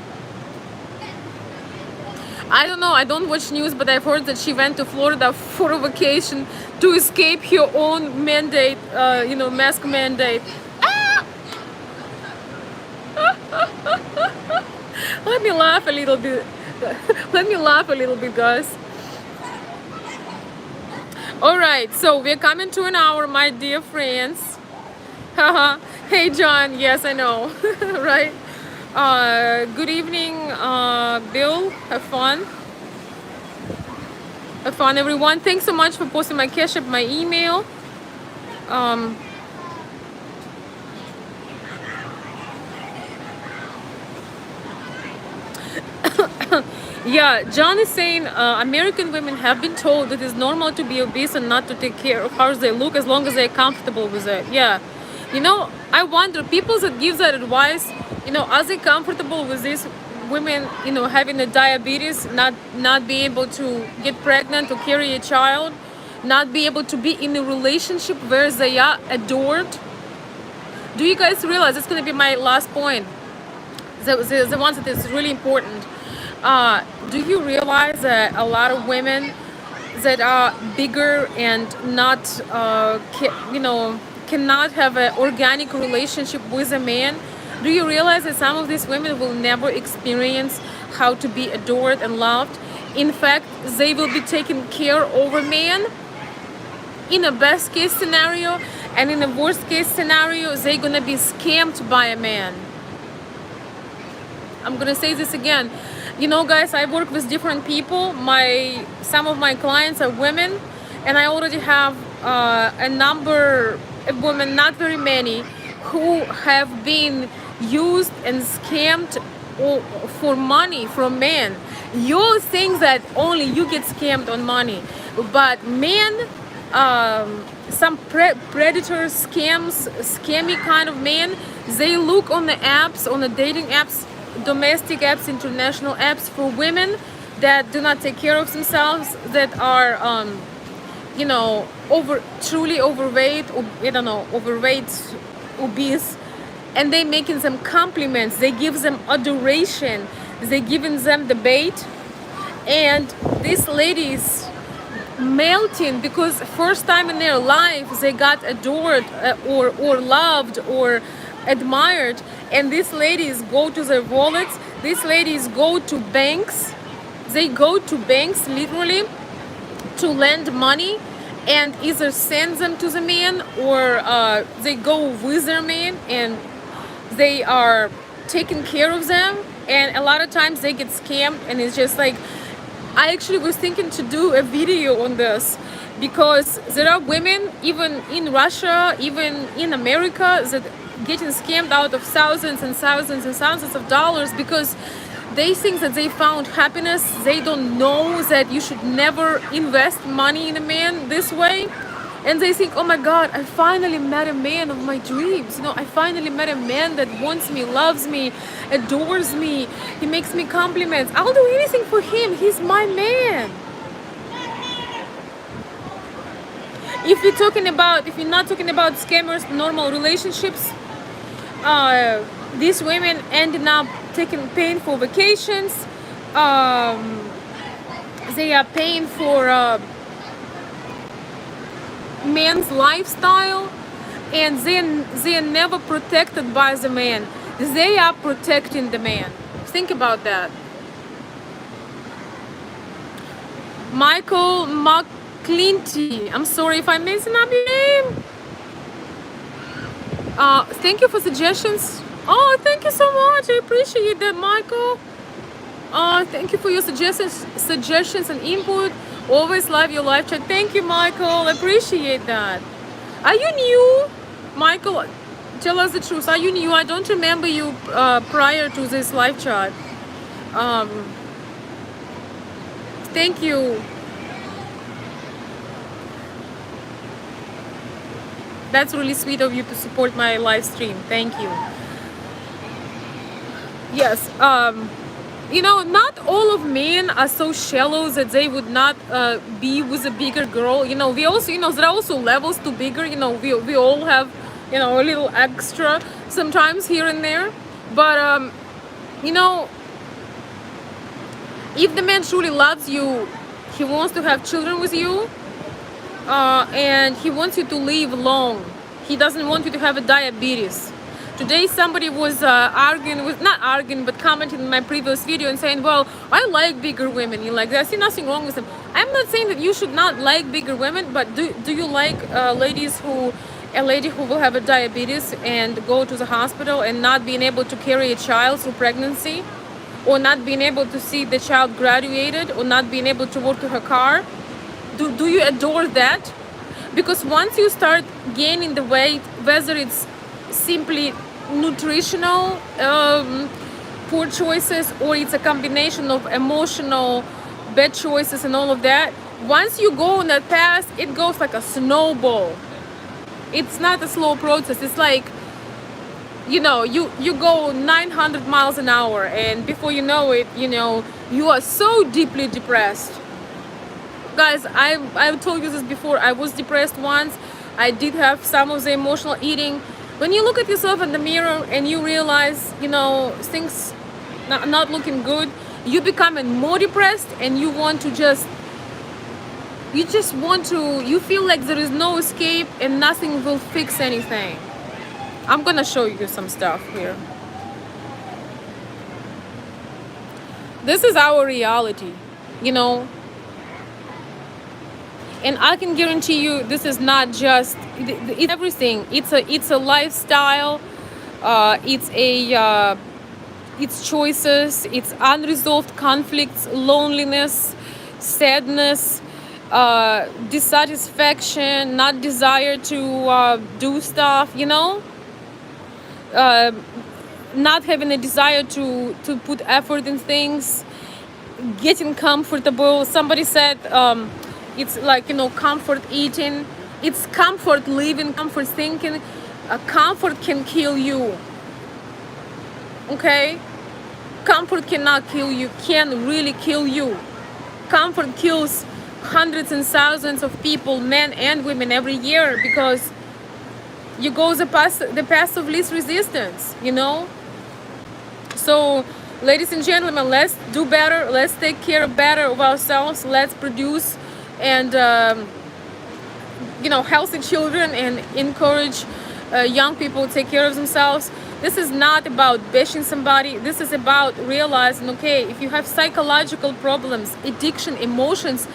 I don't know, I don't watch news, but I've heard that she went to Florida for a vacation to escape her own mandate, mask mandate. Ah! Let me laugh a little bit. Guys. All right, so we're coming to an hour, my dear friends. Hey, John. Yes, I know, right? Good evening, Bill. Have fun, everyone. Thanks so much for posting my cash app, my email. Yeah, John is saying American women have been told it is normal to be obese and not to take care of how they look as long as they're comfortable with it. Yeah. You know, I wonder, people that give that advice, you know, are they comfortable with these women, you know, having a diabetes, not being able to get pregnant or carry a child, not be able to be in a relationship where they are adored? Do you guys realize, it's going to be my last point, the ones that is really important. Do you realize that a lot of women that are bigger and not, you know, cannot have an organic relationship with a man? Do you realize that some of these women will never experience how to be adored and loved? In fact, they will be taken care of a man in a best case scenario, and in a worst case scenario, they're gonna be scammed by a man. I'm gonna say this again. You know, guys, I work with different people. Some of my clients are women, and I already have a number of women, not very many, who have been used and scammed for money from men. You think that only you get scammed on money, but men, some predator scammy kind of men, they look on the apps, on the dating apps, domestic apps, international apps, for women that do not take care of themselves, that are you know, truly overweight, or I don't know, overweight, obese, and they making them compliments, they give them adoration, they giving them the bait, and these ladies melting because first time in their life they got adored, or loved or admired. And these ladies go to their wallets, these ladies go to banks, they go to banks literally to lend money and either send them to the man, or they go with their man and they are taking care of them. And a lot of times they get scammed, and it's just like, I actually was thinking to do a video on this, because there are women even in Russia, even in America, that getting scammed out of thousands and thousands and thousands of dollars because they think that they found happiness. They don't know that you should never invest money in a man this way. And they think, oh my God, I finally met a man of my dreams. You know, I finally met a man that wants me, loves me, adores me. He makes me compliments. I'll do anything for him. He's my man. If you're not talking about scammers, normal relationships, these women ended up paying for vacations. They are paying for man's lifestyle, and they are never protected by the man. They are protecting the man. Think about that. Michael McClinty, I'm sorry if I'm messing up your name. Thank you for suggestions. Oh, thank you so much. I appreciate that, Michael. Thank you for your suggestions and input. Always love your live chat. Thank you, Michael. I appreciate that. Are you new, Michael? Tell us the truth. Are you new? I don't remember you prior to this live chat. Thank you. That's really sweet of you to support my live stream. Thank you. Yes. You know, not all of men are so shallow that they would not be with a bigger girl. You know, we also, you know, there are also levels to bigger. You know, we all have, you know, a little extra sometimes here and there. But, you know, if the man truly loves you, he wants to have children with you, and he wants you to live long. He doesn't want you to have a diabetes. Today somebody was commenting in my previous video and saying, well, I like bigger women. You like that? I see nothing wrong with them. I'm not saying that you should not like bigger women, but do you like a lady who will have a diabetes and go to the hospital and not being able to carry a child through pregnancy, or not being able to see the child graduated, or not being able to work to her car? Do you adore that? Because once you start gaining the weight, whether it's simply nutritional, poor choices, or it's a combination of emotional bad choices and all of that. Once you go on that path, it goes like a snowball. It's not a slow process. It's like, you go 900 miles an hour, and before you know it, you are so deeply depressed. Guys, I've told you this before. I was depressed once. I did have some of the emotional eating. When you look at yourself in the mirror and you realize, things not looking good, you become more depressed, and you feel like there is no escape and nothing will fix anything. I'm gonna show you some stuff here. This is our reality, you know and I can guarantee you, this is not just, it's everything. It's a lifestyle. It's choices. It's unresolved conflicts, loneliness, sadness, dissatisfaction, not desire to do stuff. Not having a desire to put effort in things, getting comfortable. Somebody said, it's like, comfort eating, it's comfort living, comfort thinking. Comfort can kill you. Okay, comfort cannot kill you, can really kill you. Comfort kills hundreds and thousands of people, men and women, every year, because you go the path of least resistance. So, ladies and gentlemen, let's do better. Let's take care better of ourselves. Let's produce and healthy children, and encourage young people to take care of themselves. This is not about bashing somebody. This is about realizing, okay, if you have psychological problems, addiction, emotions,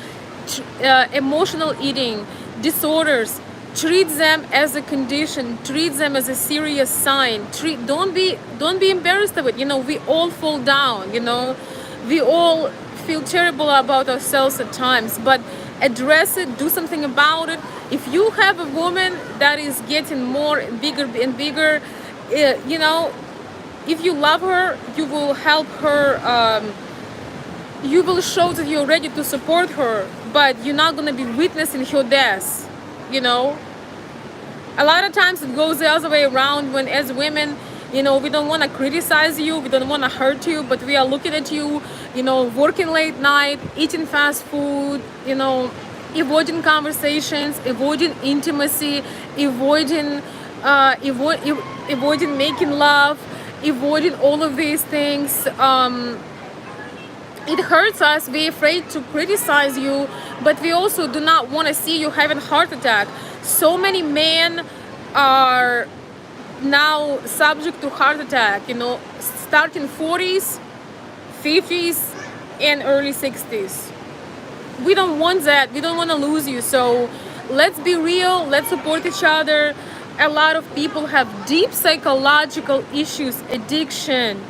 emotional eating disorders, treat them as a condition, treat them as a serious sign. Don't be embarrassed of it. We all fall down. We all feel terrible about ourselves at times, but address it, do something about it. If you have a woman that is getting bigger and bigger, if you love her, you will help her. You will show that you're ready to support her, but you're not going to be witnessing her death. A lot of times it goes the other way around, when as women, we don't want to criticize you, we don't want to hurt you, but we are looking at you, working late night, eating fast food, avoiding conversations, avoiding intimacy, avoiding making love, avoiding all of these things. It hurts us. We're afraid to criticize you, but we also do not want to see you having a heart attack. So many men are now subject to heart attack, starting 40s, 50s, and early 60s. We don't want that. We don't want to lose you. So let's be real. Let's support each other. A lot of people have deep psychological issues, addiction.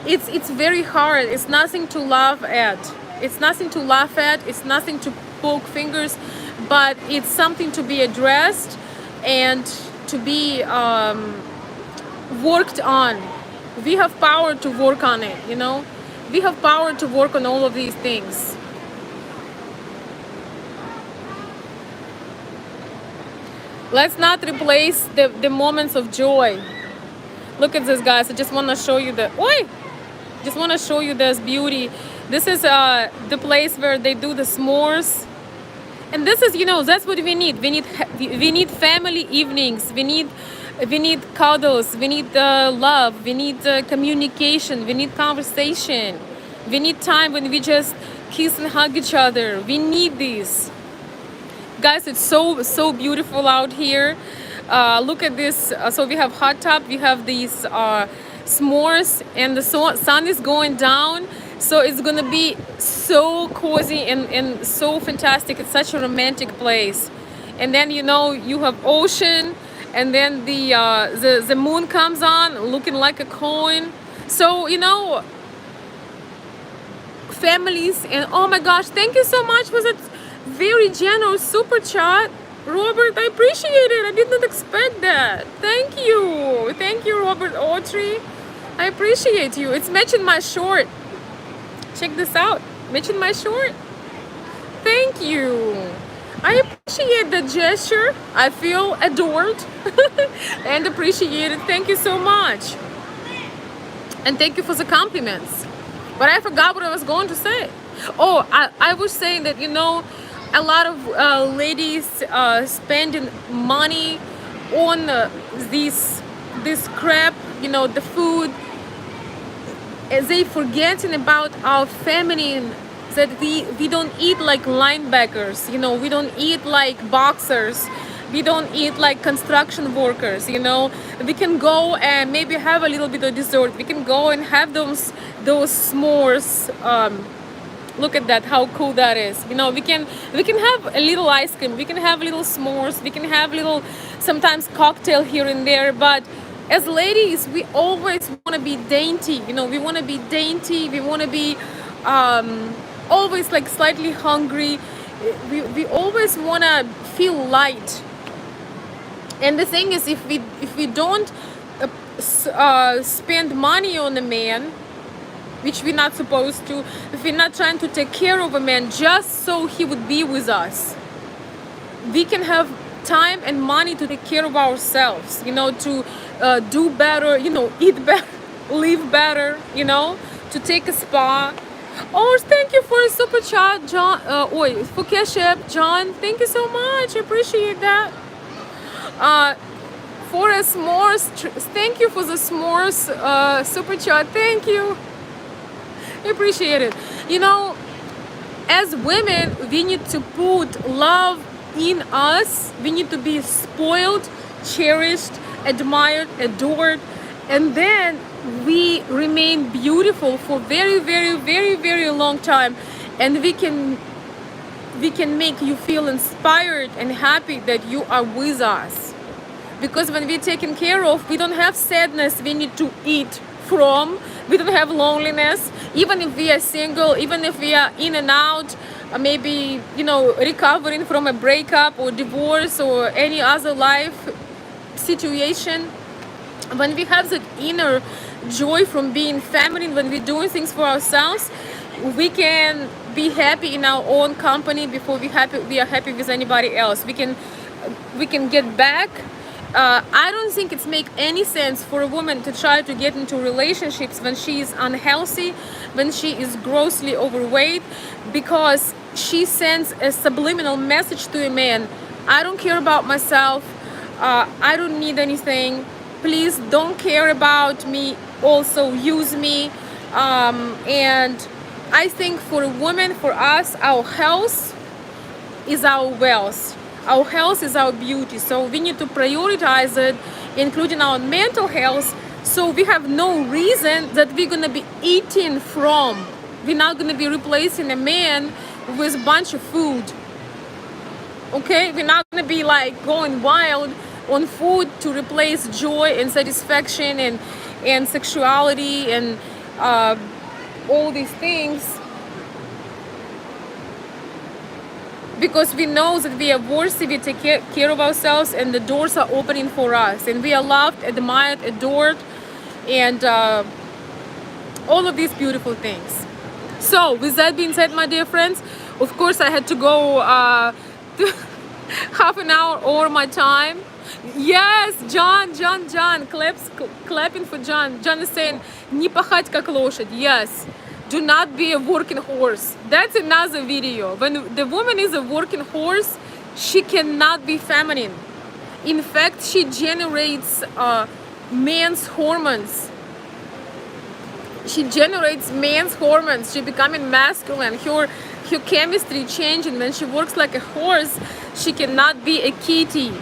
It's very hard. It's nothing to laugh at. It's nothing to laugh at. It's nothing to poke fingers, but it's something to be addressed and to be worked on. We have power to work on it. We have power to work on all of these things. Let's not replace the moments of joy. Look at this, guys. I just want to show you just want to show you this beauty. This is the place where they do the s'mores. And this is, that's what we need. We need family evenings. We need cuddles. We need love. We need communication. We need conversation. We need time when we just kiss and hug each other. We need this. Guys, it's so beautiful out here. Look at this. So we have hot tub. We have these s'mores, and the sun is going down. So it's gonna be so cozy and so fantastic. It's such a romantic place. And then you have ocean, and then the moon comes on looking like a coin. So families, and oh my gosh, thank you so much for that very generous super chat, Robert. I appreciate it. I did not expect that. Thank you, Robert Autry. I appreciate you. It's matching my short. Check this out. Matching my short. Thank you. I appreciate the gesture. I feel adored and appreciated. Thank you so much. And thank you for the compliments. But I forgot what I was going to say. Oh, I was saying that, a lot of ladies spending money on this crap, the food, as they forgetting about our feminine, that we don't eat like linebackers, we don't eat like boxers, we don't eat like construction workers, we can go and maybe have a little bit of dessert, we can go and have those s'mores. Look at that, how cool that is. We can have a little ice cream, we can have little s'mores, we can have little sometimes cocktail here and there. But as ladies, we always want to be dainty. We want to be dainty, we want to be always like slightly hungry. We always want to feel light. And the thing is, if we don't spend money on a man, which we're not supposed to, if we're not trying to take care of a man just so he would be with us, we can have time and money to take care of ourselves, to do better, eat better, live better, to take a spa. Oh, thank you for a super chat, John. For Keshe, John, thank you so much. I appreciate that. For a s'mores, thank you for the s'mores super chat. Thank you. I appreciate it. As women, we need to put love in us. We need to be spoiled, cherished, admired, adored, and then we remain beautiful for very, very, very, very long time. And we can make you feel inspired and happy that you are with us. Because when we're taken care of, we don't have sadness we need to eat from. We don't have loneliness. Even if we are single, even if we are in and out, maybe, recovering from a breakup or divorce or any other life situation, when we have that inner joy from being feminine, when we're doing things for ourselves, we can be happy in our own company before we are happy with anybody else. We can get back. I don't think it's make any sense for a woman to try to get into relationships when she is unhealthy, when she is grossly overweight, because she sends a subliminal message to a man. I don't care about myself. I don't need anything. Please don't care about me. Also use me. And I think for a woman, for us, our health is our wealth. Our health is our beauty, so we need to prioritize it, including our mental health, so we have no reason that we're going to be eating from. We're not going to be replacing a man with a bunch of food. Okay? We're not going to be like going wild on food to replace joy and satisfaction and sexuality and all these things. Because we know that we are worthy, we take care of ourselves, and the doors are opening for us, and we are loved, admired, adored, and all of these beautiful things. So with that being said, my dear friends, of course I had to go half an hour over my time. Yes, John, clapping for John. John is saying, не пахать как лошадь. Yes. Do not be a working horse. That's another video. When the woman is a working horse, she cannot be feminine. In fact, she generates men's hormones. She generates men's hormones. She becoming masculine. Her chemistry changing. When she works like a horse, she cannot be a kitty.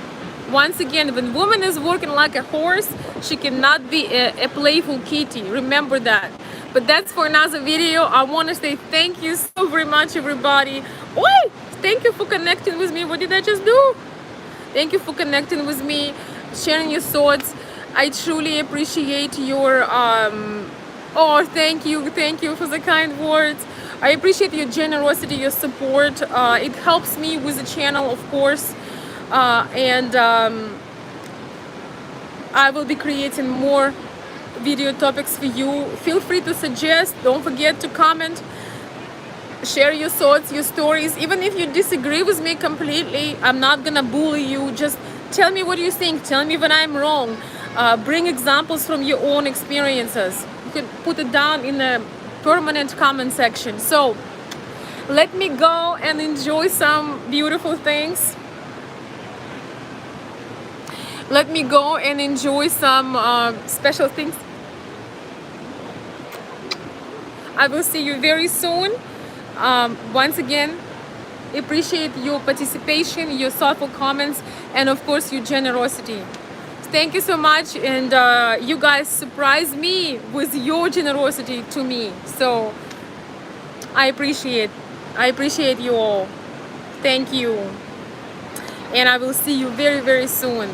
Once again, when woman is working like a horse, she cannot be a playful kitty. Remember that. But that's for another video. I want to say thank you so very much, everybody. Oi! Thank you for connecting with me. What did I just do? Thank you for connecting with me, sharing your thoughts. I truly appreciate your thank you for the kind words. I appreciate your generosity, your support. It helps me with the channel, of course. I will be creating more video topics for you. Feel free to suggest. Don't forget to comment, share your thoughts, your stories. Even if you disagree with me completely, I'm not gonna bully you. Just tell me what you think. Tell me when I'm wrong. Bring examples from your own experiences. You can put it down in the permanent comment section. So let me go and enjoy some beautiful things. Let me go and enjoy some special things. I will see you very soon. Once again, appreciate your participation, your thoughtful comments, and of course your generosity. Thank you so much, and you guys surprise me with your generosity to me. So I appreciate you all. Thank you, and I will see you very, very soon.